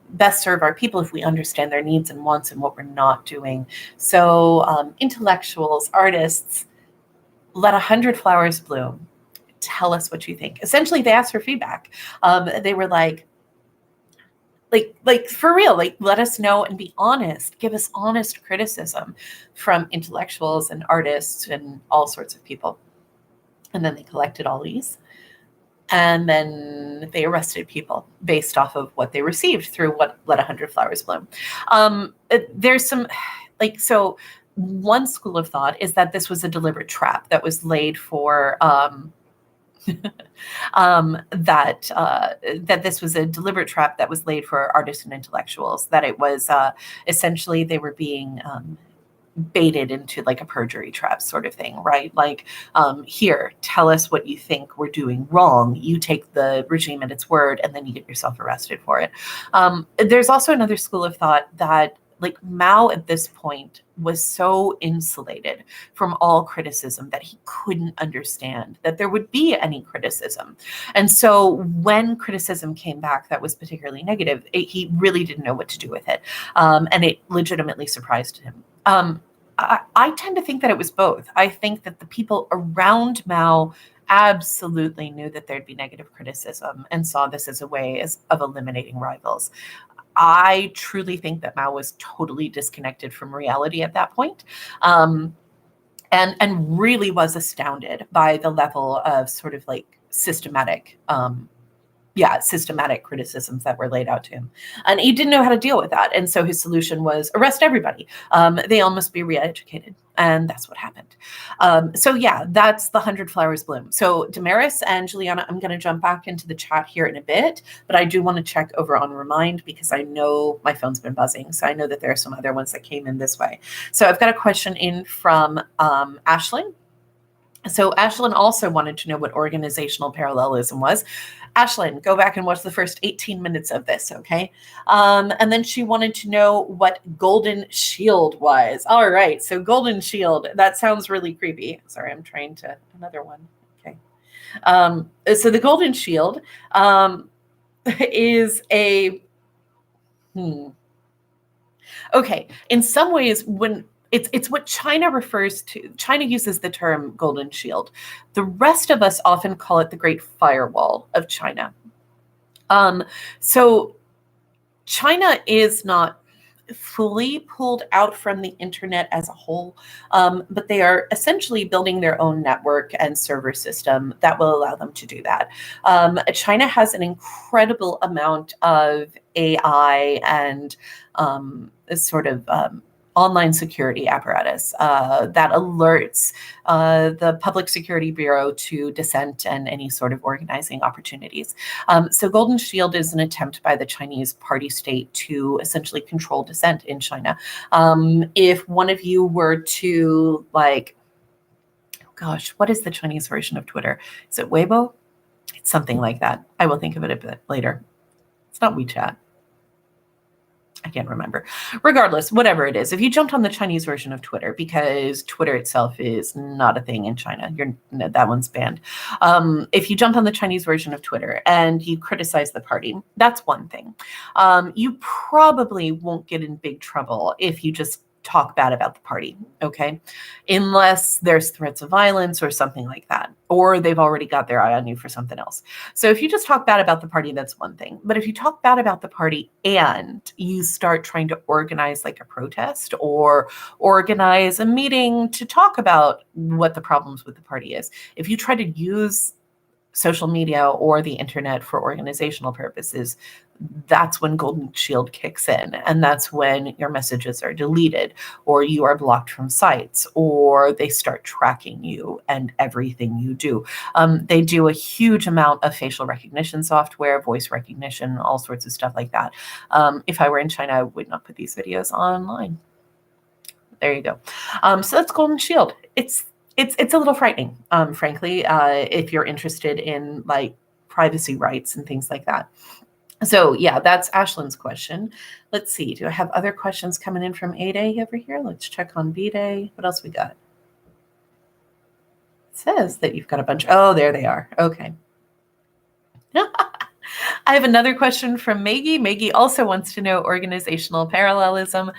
S1: best serve our people if we understand their needs and wants and what we're not doing. So intellectuals, artists, let 100 flowers bloom. Tell us what you think. Essentially, they asked for feedback. They were like, for real, let us know and be honest. Give us honest criticism from intellectuals and artists and all sorts of people. And then they collected all these. And then they arrested people based off of what they received through what Let 100 Flowers Bloom. There's some, so one school of thought is that this was a deliberate trap that was laid for, that this was a deliberate trap that was laid for artists and intellectuals, that it was essentially they were being baited into like a perjury trap sort of thing, right? Like, here, tell us what you think we're doing wrong. You take the regime at its word, and then you get yourself arrested for it. There's also another school of thought that like Mao at this point was so insulated from all criticism that he couldn't understand that there would be any criticism. And so when criticism came back that was particularly negative, he really didn't know what to do with it. And it legitimately surprised him. I tend to think that it was both. I think that the people around Mao absolutely knew that there'd be negative criticism and saw this as a way of eliminating rivals. I truly think that Mao was totally disconnected from reality at that point, and really was astounded by the level of sort of like systematic criticisms that were laid out to him. And he didn't know how to deal with that. And so his solution was arrest everybody. They all must be re-educated. And that's what happened. So yeah, that's the 100 Flowers Bloom. So Damaris and Juliana, I'm going to jump back into the chat here in a bit, but I do want to check over on Remind because I know my phone's been buzzing. So I know that there are some other ones that came in this way. So I've got a question in from Ashlyn. So Ashlyn also wanted to know what organizational parallelism was. Ashlyn, go back and watch the first 18 minutes of this, okay? And then she wanted to know what Golden Shield was. All right, so Golden Shield, that sounds really creepy. Sorry, I'm trying to, another one, okay. So the Golden Shield is a, okay, in some ways, when it's what China refers to. China uses the term Golden Shield. The rest of us often call it the Great Firewall of China. So China is not fully pulled out from the internet as a whole, but they are essentially building their own network and server system that will allow them to do that. China has an incredible amount of AI and sort of online security apparatus that alerts the Public Security Bureau to dissent and any sort of organizing opportunities. So Golden Shield is an attempt by the Chinese party state to essentially control dissent in China. If one of you were to like, oh gosh, what is the Chinese version of Twitter? Is it Weibo? It's something like that. I will think of it a bit later. It's not WeChat. I can't remember. Regardless, whatever it is, if you jumped on the Chinese version of Twitter, because Twitter itself is not a thing in China, that one's banned. If you jumped on the Chinese version of Twitter and you criticize the party, that's one thing. You probably won't get in big trouble if you just talk bad about the party, okay? Unless there's threats of violence or something like that, or they've already got their eye on you for something else. So if you just talk bad about the party, that's one thing. But if you talk bad about the party and you start trying to organize like a protest or organize a meeting to talk about what the problems with the party is, if you try to use social media or the internet for organizational purposes, that's when Golden Shield kicks in. And that's when your messages are deleted or you are blocked from sites or they start tracking you and everything you do. They do a huge amount of facial recognition software, voice recognition, all sorts of stuff like that. If I were in China, I would not put these videos online. There you go. So that's Golden Shield. It's a little frightening, frankly, if you're interested in like privacy rights and things like that. So yeah, that's Ashlyn's question. Let's see. Do I have other questions coming in from A-Day over here? Let's check on B-Day. What else we got? It says that you've got a bunch. Oh, there they are. Okay. I have another question from Maggie. Maggie also wants to know organizational parallelism.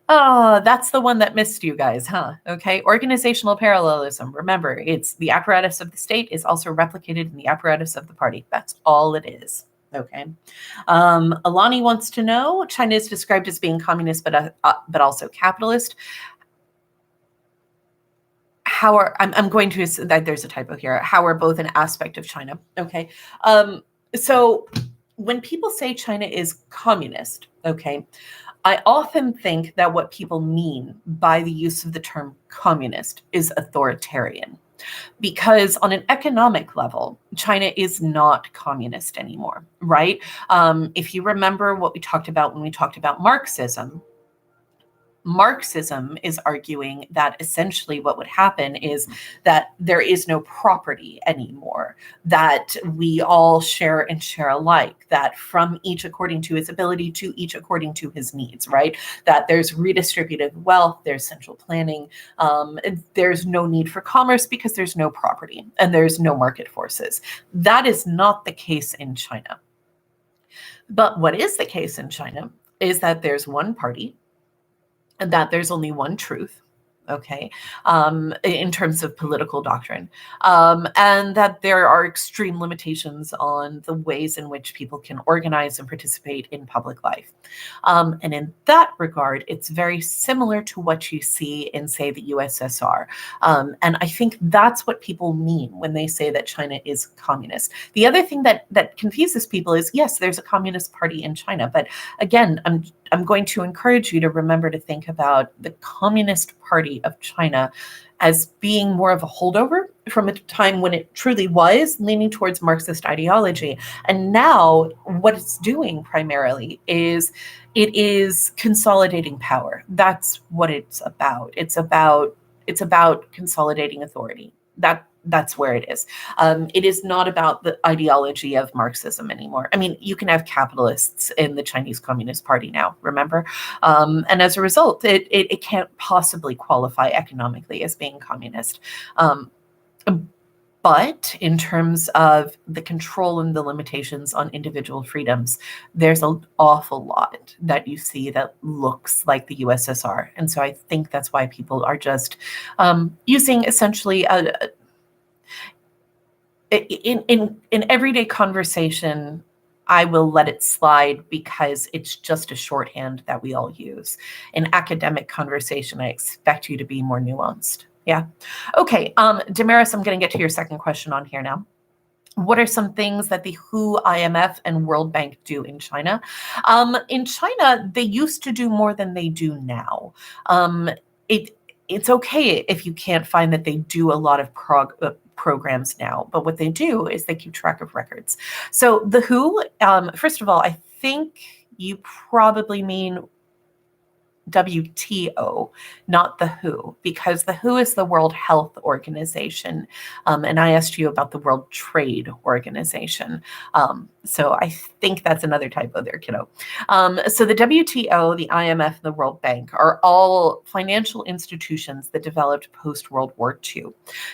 S1: Oh, that's the one that missed you guys, huh? Okay, organizational parallelism. Remember, it's the apparatus of the state is also replicated in the apparatus of the party. That's all it is. Okay. Alani wants to know, China is described as being communist, but also capitalist. how are, I'm going to assume that there's a typo here, how are both an aspect of China. Okay. So when people say China is communist, okay, I often think that what people mean by the use of the term communist is authoritarian. Because on an economic level, China is not communist anymore, right? If you remember what we talked about when we talked about Marxism is arguing that essentially what would happen is that there is no property anymore, that we all share and share alike, that from each according to his ability to each according to his needs, right? That there's redistributive wealth, there's central planning, there's no need for commerce because there's no property and there's no market forces. That is not the case in China. But what is the case in China is that there's one party and that there's only one truth, okay, in terms of political doctrine, and that there are extreme limitations on the ways in which people can organize and participate in public life. And in that regard, it's very similar to what you see in, say, the USSR. And I think that's what people mean when they say that China is communist. The other thing that confuses people is, yes, there's a communist party in China, but again, I'm going to encourage you to remember to think about the Communist Party of China as being more of a holdover from a time when it truly was leaning towards Marxist ideology. And now what it's doing primarily is it is consolidating power. That's what it's about. It's about consolidating authority. That's where it is. It is not about the ideology of Marxism anymore. I mean, you can have capitalists in the Chinese Communist Party now, remember? And as a result, it can't possibly qualify economically as being communist. But in terms of the control and the limitations on individual freedoms, there's an awful lot that you see that looks like the USSR. And so I think that's why people are just using essentially in everyday conversation, I will let it slide because it's just a shorthand that we all use. In academic conversation, I expect you to be more nuanced. Yeah. Okay. Damaris, I'm going to get to your second question on here now. What are some things that the WHO, IMF, and World Bank do in China? In China, they used to do more than they do now. It's okay if you can't find that they do a lot of programs now, but what they do is they keep track of records. So the WHO, first of all, I think you probably mean WTO, not the WHO, because the WHO is the World Health Organization, and I asked you about the World Trade Organization. So I think that's another typo there, kiddo. So the WTO, the IMF, and the World Bank are all financial institutions that developed post-World War II.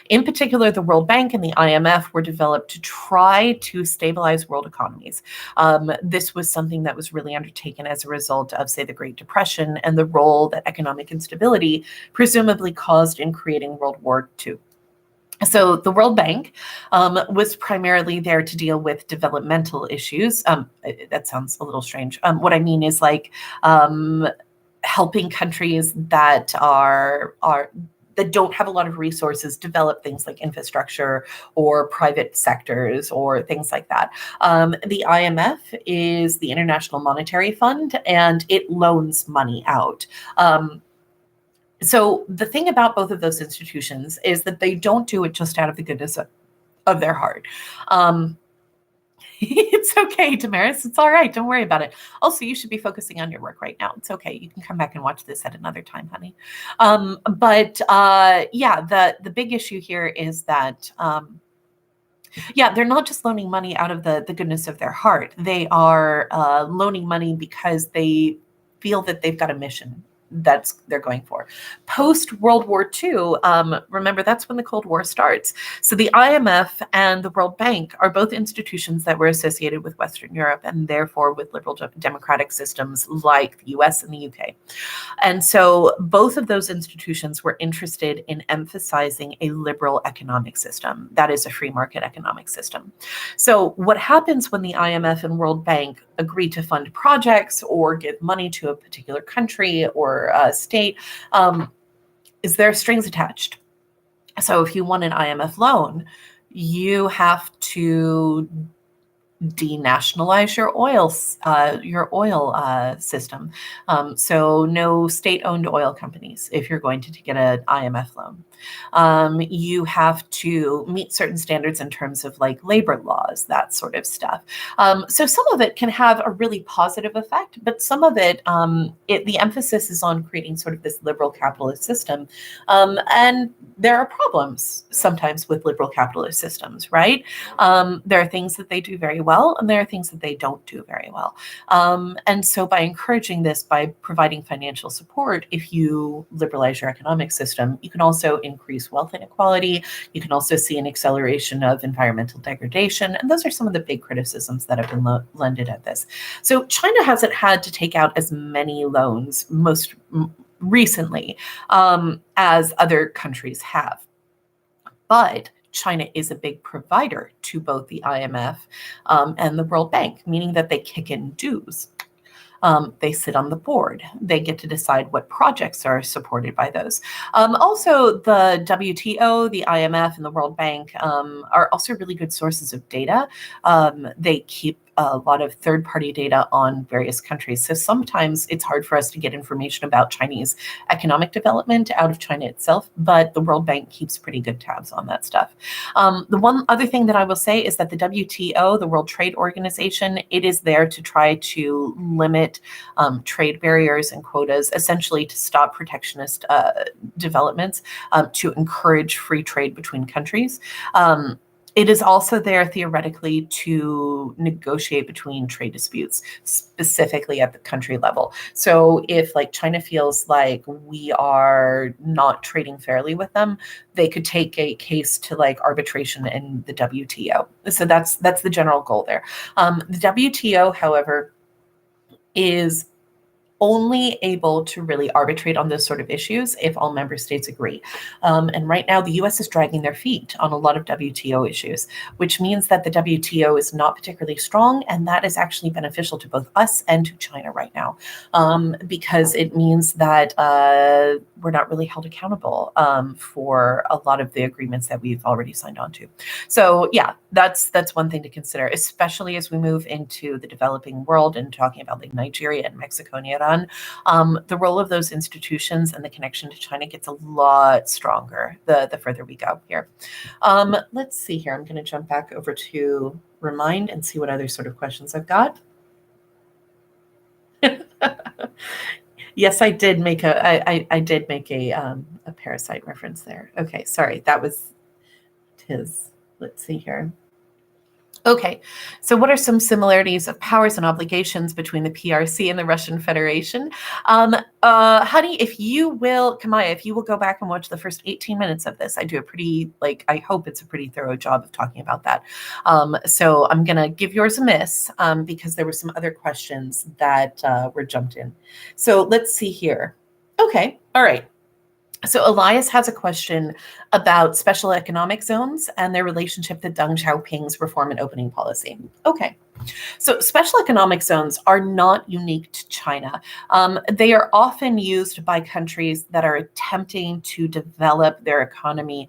S1: In particular, the World Bank and the IMF were developed to try to stabilize world economies. This was something that was really undertaken as a result of, say, the Great Depression and the role that economic instability presumably caused in creating World War II. So the World Bank was primarily there to deal with developmental issues. That sounds a little strange. What I mean is like helping countries that that don't have a lot of resources develop things like infrastructure or private sectors or things like that. The IMF is the International Monetary Fund, and it loans money out. So the thing about both of those institutions is that they don't do it just out of the goodness of their heart. It's okay, Damaris. It's all right. Don't worry about it. Also, you should be focusing on your work right now. It's okay. You can come back and watch this at another time, honey. Yeah, the big issue here is that they're not just loaning money out of the goodness of their heart. They are loaning money because they feel that they've got a mission they're going for. Post World War II, remember that's when the Cold War starts. So the IMF and the World Bank are both institutions that were associated with Western Europe and therefore with liberal democratic systems like the US and the UK. And so both of those institutions were interested in emphasizing a liberal economic system. That is a free market economic system. So what happens when the IMF and World Bank agree to fund projects or give money to a particular country or state, is there are strings attached. So if you want an IMF loan, you have to denationalize your oil system. So no state-owned oil companies if you're going to get an IMF loan. You have to meet certain standards in terms of like labor laws, that sort of stuff. So some of it can have a really positive effect, but some of it, the emphasis is on creating sort of this liberal capitalist system. And there are problems sometimes with liberal capitalist systems, right? There are things that they do very well, and there are things that they don't do very well. And so by encouraging this, by providing financial support, if you liberalize your economic system, you can also increase wealth inequality. You can also see an acceleration of environmental degradation. And those are some of the big criticisms that have been lended at this. So China hasn't had to take out as many loans most recently as other countries have. But China is a big provider to both the IMF and the World Bank, meaning that they kick in dues. They sit on the board. They get to decide what projects are supported by those. Also, the WTO, the IMF, and the World Bank are also really good sources of data. They keep a lot of third-party data on various countries. So sometimes it's hard for us to get information about Chinese economic development out of China itself, but the World Bank keeps pretty good tabs on that stuff. The one other thing that I will say is that the WTO, the World Trade Organization, it is there to try to limit trade barriers and quotas, essentially to stop protectionist developments, to encourage free trade between countries. It is also there theoretically to negotiate between trade disputes, specifically at the country level. So if like China feels like we are not trading fairly with them, they could take a case to like arbitration in the WTO. So that's the general goal there. The WTO, however, is only able to really arbitrate on those sort of issues if all member states agree. And right now, the US is dragging their feet on a lot of WTO issues, which means that the WTO is not particularly strong, and that is actually beneficial to both us and to China right now, because it means that we're not really held accountable for a lot of the agreements that we've already signed on to. So yeah, that's one thing to consider, especially as we move into the developing world and talking about like Nigeria and Mexico and Iran. The role of those institutions and the connection to China gets a lot stronger the further we go here. Let's see here. I'm going to jump back over to Remind and see what other sort of questions I've got. Yes, I did make I did make a parasite reference there. Okay, sorry, that was his. Let's see here. Okay, so what are some similarities of powers and obligations between the PRC and the Russian Federation? Honey, if you will, Kamaya, if you will go back and watch the first 18 minutes of this, I do a pretty, I hope it's a pretty thorough job of talking about that. So I'm going to give yours a miss because there were some other questions that were jumped in. So let's see here. Okay, all right. So Elias has a question about special economic zones and their relationship to Deng Xiaoping's reform and opening policy. Okay. So special economic zones are not unique to China. They are often used by countries that are attempting to develop their economy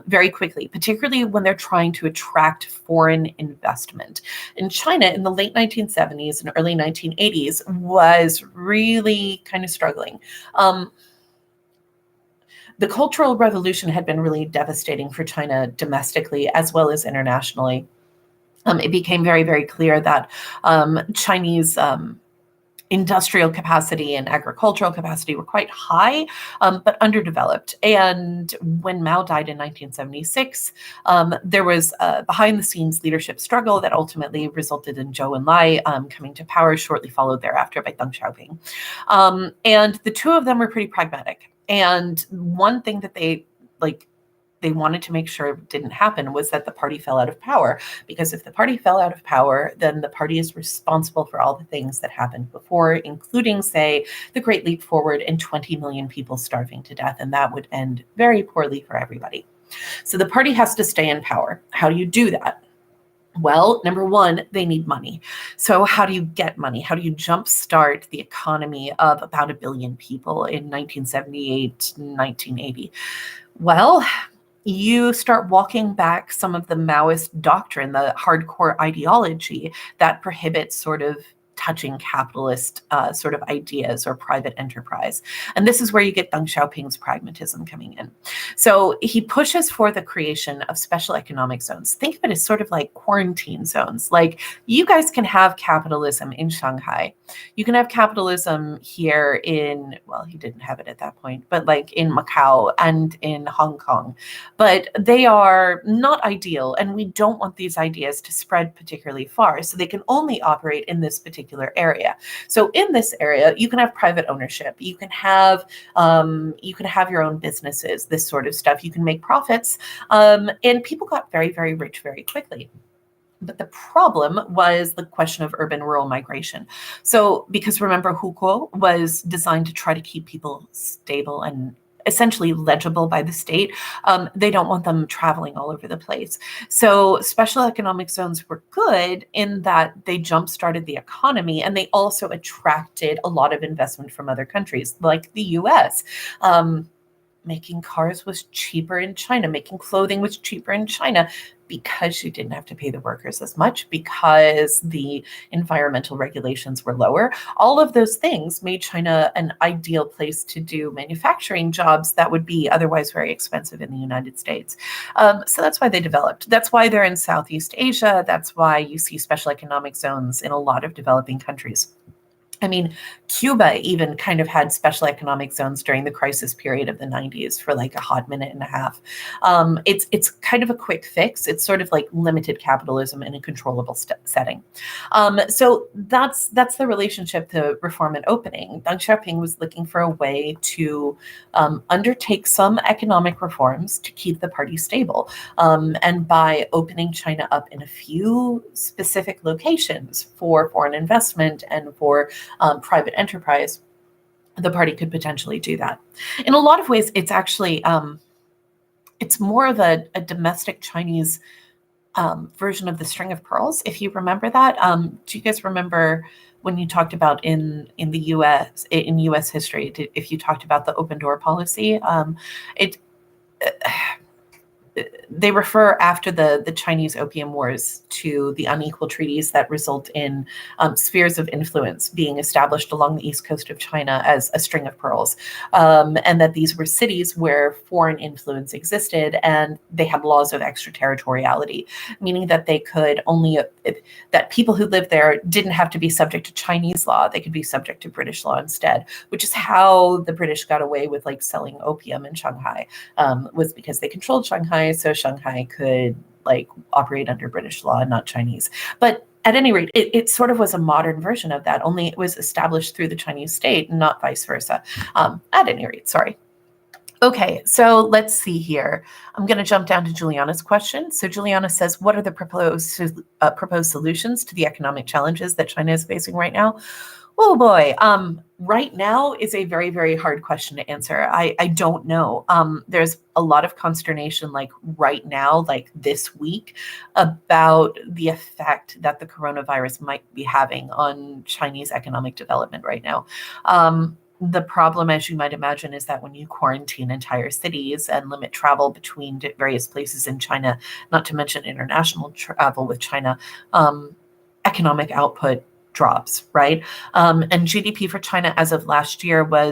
S1: very quickly, particularly when they're trying to attract foreign investment. And China in the late 1970s and early 1980s was really kind of struggling. The Cultural Revolution had been really devastating for China domestically as well as internationally. It became very, very clear that Chinese industrial capacity and agricultural capacity were quite high, but underdeveloped. And when Mao died in 1976, there was a behind-the-scenes leadership struggle that ultimately resulted in Zhou Enlai coming to power, shortly followed thereafter by Deng Xiaoping. And the two of them were pretty pragmatic. And one thing that they wanted to make sure didn't happen was that the party fell out of power, because if the party fell out of power, then the party is responsible for all the things that happened before, including, say, the Great Leap Forward and 20 million people starving to death. And that would end very poorly for everybody. So the party has to stay in power. How do you do that? Well, number one, they need money. So how do you get money? How do you jumpstart the economy of about 1 billion people in 1978, 1980? Well, you start walking back some of the Maoist doctrine, the hardcore ideology that prohibits sort of touching capitalist sort of ideas or private enterprise. And this is where you get Deng Xiaoping's pragmatism coming in. So he pushes for the creation of special economic zones. Think of it as sort of like quarantine zones. Like, you guys can have capitalism in Shanghai. You can have capitalism here in, well, he didn't have it at that point, but like in Macau and in Hong Kong. But they are not ideal, and we don't want these ideas to spread particularly far. So they can only operate in this particular area. So in this area, you can have private ownership. You can have your own businesses, this sort of stuff. You can make profits, and people got very, very rich very quickly. But the problem was the question of urban-rural migration. So, because remember, hukou was designed to try to keep people stable and essentially legible by the state. They don't want them traveling all over the place. So special economic zones were good in that they jump-started the economy, and they also attracted a lot of investment from other countries, like the US. Making cars was cheaper in China. Making clothing was cheaper in China because you didn't have to pay the workers as much, because the environmental regulations were lower. All of those things made China an ideal place to do manufacturing jobs that would be otherwise very expensive in the United States. So that's why they developed. That's why they're in Southeast Asia. That's why you see special economic zones in a lot of developing countries. I mean, Cuba even kind of had special economic zones during the crisis period of the 90s for like a hot minute and a half. It's kind of a quick fix. It's sort of like limited capitalism in a controllable setting. So that's the relationship to reform and opening. Deng Xiaoping was looking for a way to undertake some economic reforms to keep the party stable. And by opening China up in a few specific locations for foreign investment and for private enterprise, the party could potentially do that. In a lot of ways, it's actually it's more of a domestic Chinese version of the string of pearls, if you remember that. Do you guys remember when you talked about in the U.S. history, if you talked about the open door policy? They refer after the Chinese Opium Wars to the unequal treaties that result in spheres of influence being established along the east coast of China as a string of pearls, and that these were cities where foreign influence existed, and they had laws of extraterritoriality, meaning that they could only that people who lived there didn't have to be subject to Chinese law; they could be subject to British law instead. Which is how the British got away with like selling opium in Shanghai, was because they controlled Shanghai. So Shanghai could like operate under British law and not Chinese. But at any rate, it sort of was a modern version of that, only it was established through the Chinese state and not vice versa. At any rate, sorry. Okay, so let's see here. I'm going to jump down to Juliana's question. So Juliana says, what are the proposed solutions to the economic challenges that China is facing right now? Oh boy, right now is a very, very hard question to answer. I don't know. There's a lot of consternation like right now, like this week, about the effect that the coronavirus might be having on Chinese economic development right now. The problem, as you might imagine, is that when you quarantine entire cities and limit travel between various places in China, not to mention international travel with China, economic output drops, right? And GDP for China as of last year saw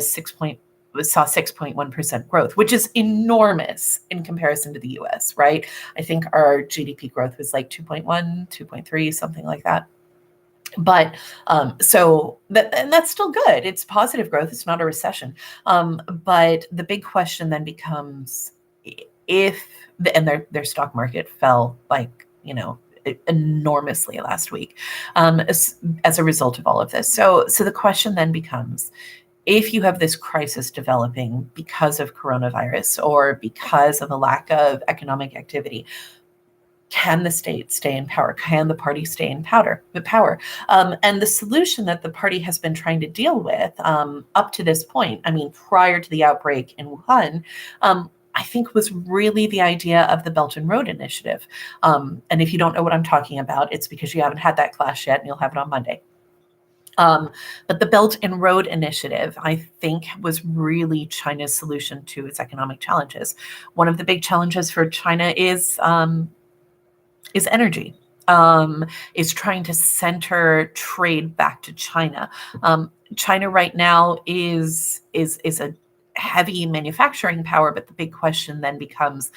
S1: 6.1% growth, which is enormous in comparison to the US, right? I think our GDP growth was like 2.1, 2.3, something like that. But so that's still good. It's positive growth. It's not a recession. But the big question then becomes their stock market fell like, enormously last week as a result of all of this. So the question then becomes, if you have this crisis developing because of coronavirus or because of a lack of economic activity, can the state stay in power? Can the party stay in power? And the solution that the party has been trying to deal with up to this point, I mean, prior to the outbreak in Wuhan, I think was really the idea of the Belt and Road Initiative. And if you don't know what I'm talking about, it's because you haven't had that class yet, and you'll have it on Monday. But the Belt and Road Initiative, I think, was really China's solution to its economic challenges. One of the big challenges for China is energy. Is trying to center trade back to China. China right now is a heavy manufacturing power, but the big question then becomes,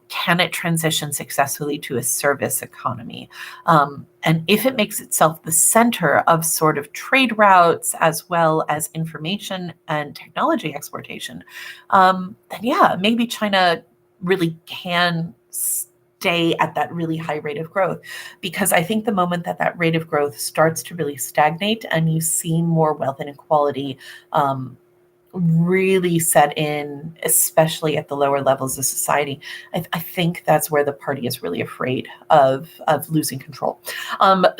S1: can it transition successfully to a service economy? And if it makes itself the center of sort of trade routes as well as information and technology exportation, then yeah, maybe China really can stay at that really high rate of growth. Because I think the moment that that rate of growth starts to really stagnate and you see more wealth inequality really set in, especially at the lower levels of society, I think that's where the party is really afraid of losing control.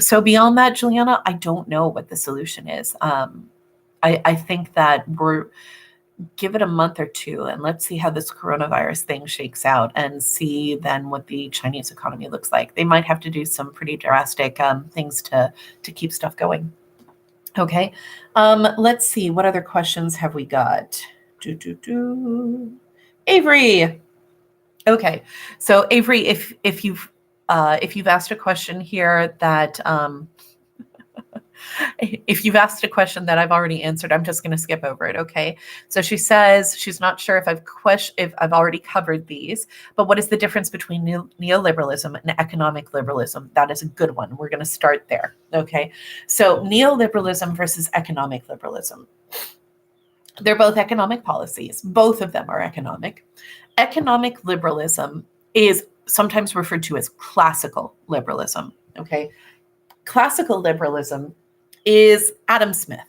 S1: So beyond that, Juliana, I don't know what the solution is. I think that we're give it a month or two and let's see how this coronavirus thing shakes out and see then what the Chinese economy looks like. They might have to do some pretty drastic things to keep stuff going. Okay, let's see, what other questions have we got? Avery. Okay, so Avery, if you've asked a question here that if you've asked a question that I've already answered, I'm just going to skip over it. Okay. So she says she's not sure if I've already covered these, but what is the difference between neoliberalism and economic liberalism? That is a good one. We're going to start there. Okay. So neoliberalism versus economic liberalism. They're both economic policies. Both of them are economic. Economic liberalism is sometimes referred to as classical liberalism. Okay. Classical liberalism is Adam Smith.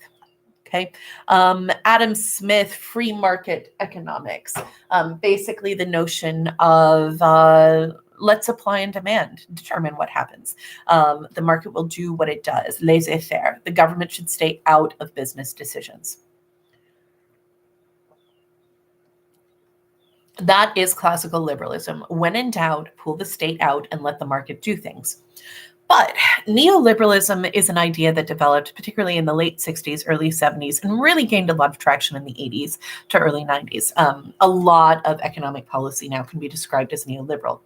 S1: Okay. Adam Smith, free market economics. Basically, the notion of let supply and demand determine what happens. The market will do what it does, laissez-faire. The government should stay out of business decisions. That is classical liberalism. When in doubt, pull the state out and let the market do things. But neoliberalism is an idea that developed particularly in the late 60s, early 70s, and really gained a lot of traction in the 80s to early 90s. A lot of economic policy now can be described as neoliberal.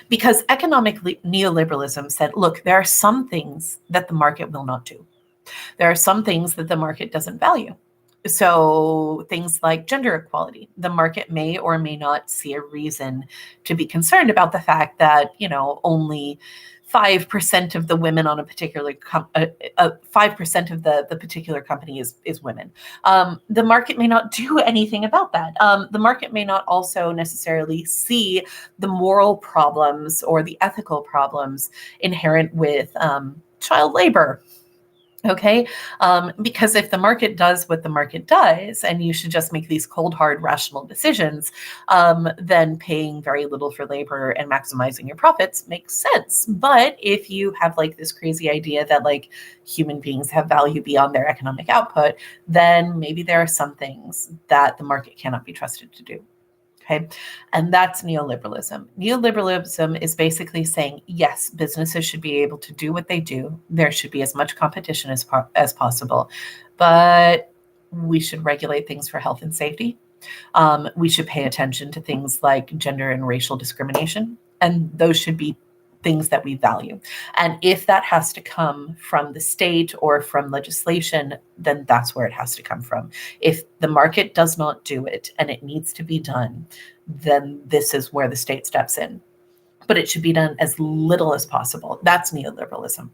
S1: Because economic neoliberalism said, look, there are some things that the market will not do. There are some things that the market doesn't value. So things like gender equality, the market may or may not see a reason to be concerned about the fact that, only 5% of the women on a particular 5% of the particular company is women. The market may not do anything about that. The market may not also necessarily see the moral problems or the ethical problems inherent with child labor. Okay, because if the market does what the market does, and you should just make these cold, hard, rational decisions, then paying very little for labor and maximizing your profits makes sense. But if you have like this crazy idea that like human beings have value beyond their economic output, then maybe there are some things that the market cannot be trusted to do. Okay. And that's neoliberalism. Neoliberalism is basically saying, yes, businesses should be able to do what they do. There should be as much competition as possible, but we should regulate things for health and safety. We should pay attention to things like gender and racial discrimination, and those should be things that we value. And if that has to come from the state or from legislation, then that's where it has to come from. If the market does not do it and it needs to be done, then this is where the state steps in. But it should be done as little as possible. That's neoliberalism.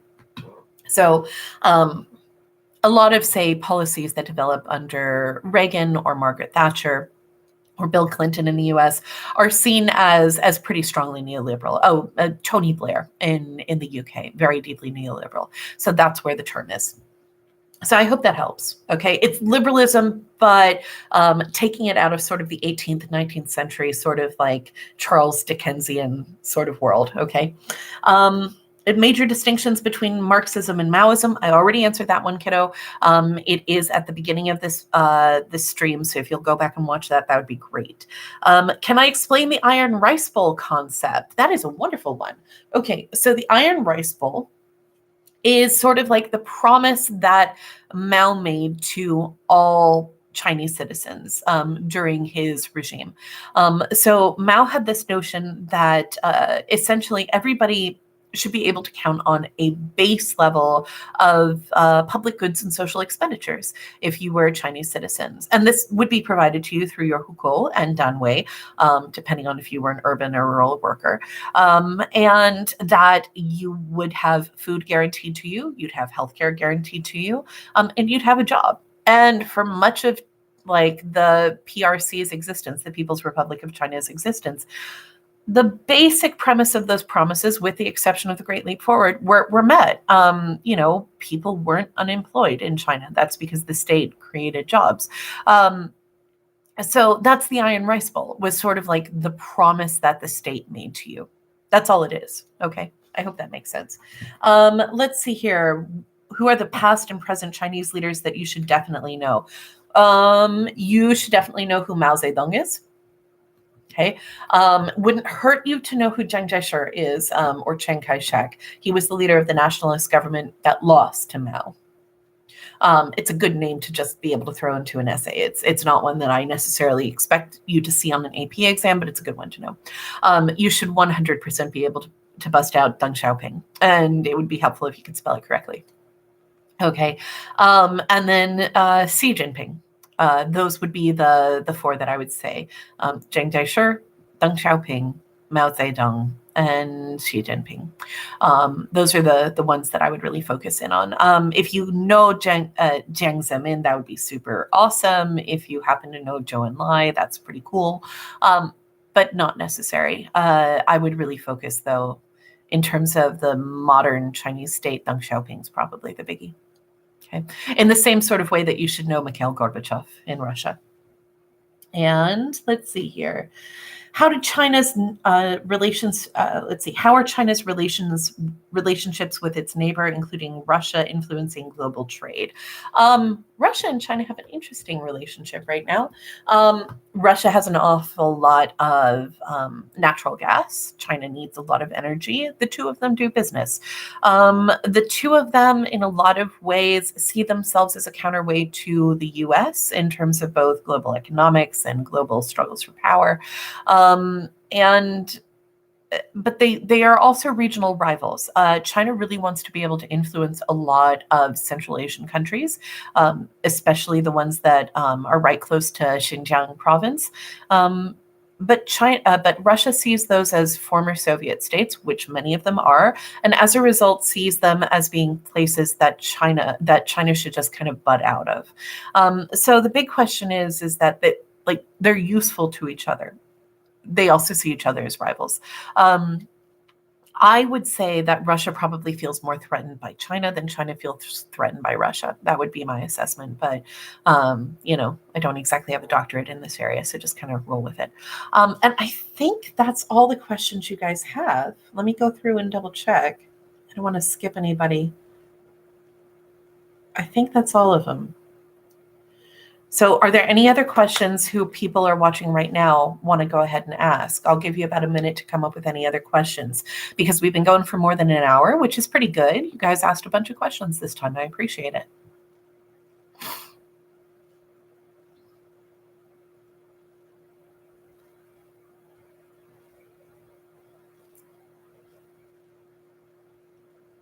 S1: So a lot of, say, policies that develop under Reagan or Margaret Thatcher or Bill Clinton in the U.S. are seen as pretty strongly neoliberal. Oh, Tony Blair in the U.K., very deeply neoliberal. So that's where the term is. So I hope that helps. Okay, it's liberalism, but taking it out of sort of the 18th, 19th century, sort of like Charles Dickensian sort of world. Okay. Major distinctions between Marxism and Maoism. I already answered that one, kiddo. It is at the beginning of this stream, so if you'll go back and watch that, that would be great. Can I explain the iron rice bowl concept? That is a wonderful one. Okay, so the iron rice bowl is sort of like the promise that Mao made to all Chinese citizens during his regime. So Mao had this notion that essentially everybody should be able to count on a base level of public goods and social expenditures if you were Chinese citizens. And this would be provided to you through your hukou and danwei, depending on if you were an urban or rural worker. And that you would have food guaranteed to you, you'd have healthcare guaranteed to you, and you'd have a job. And for much of like the PRC's existence, the People's Republic of China's existence, the basic premise of those promises, with the exception of the Great Leap Forward, were met. People weren't unemployed in China. That's because the state created jobs. So that's the Iron Rice Bowl, was sort of like the promise that the state made to you. That's all it is. Okay. I hope that makes sense. Let's see here. Who are the past and present Chinese leaders that you should definitely know? You should definitely know who Mao Zedong is. Okay. Wouldn't hurt you to know who Chiang Kai-shek is, or Chiang Kai-shek. He was the leader of the nationalist government that lost to Mao. It's a good name to just be able to throw into an essay. It's not one that I necessarily expect you to see on an AP exam, but it's a good one to know. You should 100% be able to bust out Deng Xiaoping, and it would be helpful if you could spell it correctly. Okay. And then Xi Jinping. Those would be the four that I would say. Chiang Kai-shek, Deng Xiaoping, Mao Zedong, and Xi Jinping. Those are the ones that I would really focus in on. If you know Jiang Zemin, that would be super awesome. If you happen to know Zhou Enlai, that's pretty cool, but not necessary. I would really focus, though, in terms of the modern Chinese state, Deng Xiaoping is probably the biggie. Okay. In the same sort of way that you should know Mikhail Gorbachev in Russia. And let's see here. How did China's relations, how are China's relationships with its neighbor, including Russia, influencing global trade? Russia and China have an interesting relationship right now. Russia has an awful lot of natural gas. China needs a lot of energy. The two of them do business. The two of them, in a lot of ways, see themselves as a counterweight to the US in terms of both global economics and global struggles for power. But they are also regional rivals. China really wants to be able to influence a lot of Central Asian countries, especially the ones that are right close to Xinjiang province. But Russia sees those as former Soviet states, which many of them are, and as a result sees them as being places that China should just kind of butt out of. So the big question is that they're useful to each other. They also see each other as rivals. I would say that Russia probably feels more threatened by China than China feels threatened by Russia. That would be my assessment. But, I don't exactly have a doctorate in this area, so just kind of roll with it. And I think that's all the questions you guys have. Let me go through and double check. I don't want to skip anybody. I think that's all of them. So are there any other questions who people are watching right now want to go ahead and ask? I'll give you about a minute to come up with any other questions, because we've been going for more than an hour, which is pretty good. You guys asked a bunch of questions this time. I appreciate it.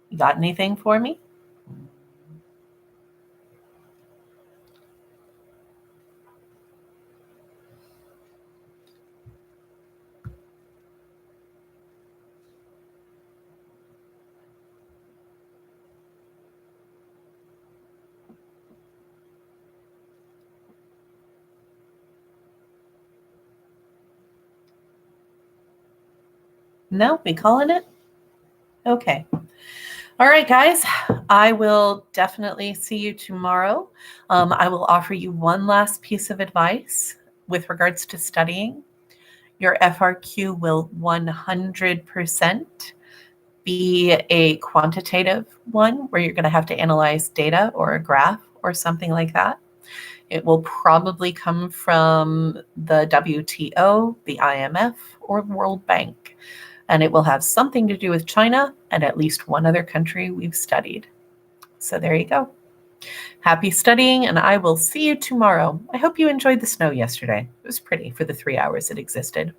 S1: You got anything for me? No, we calling it? Okay. All right, guys, I will definitely see you tomorrow. I will offer you one last piece of advice with regards to studying. Your FRQ will 100% be a quantitative one where you're going to have to analyze data or a graph or something like that. It will probably come from the WTO, the IMF, or World Bank. And it will have something to do with China and at least one other country we've studied. So there you go. Happy studying, and I will see you tomorrow. I hope you enjoyed the snow yesterday. It was pretty for the 3 hours it existed.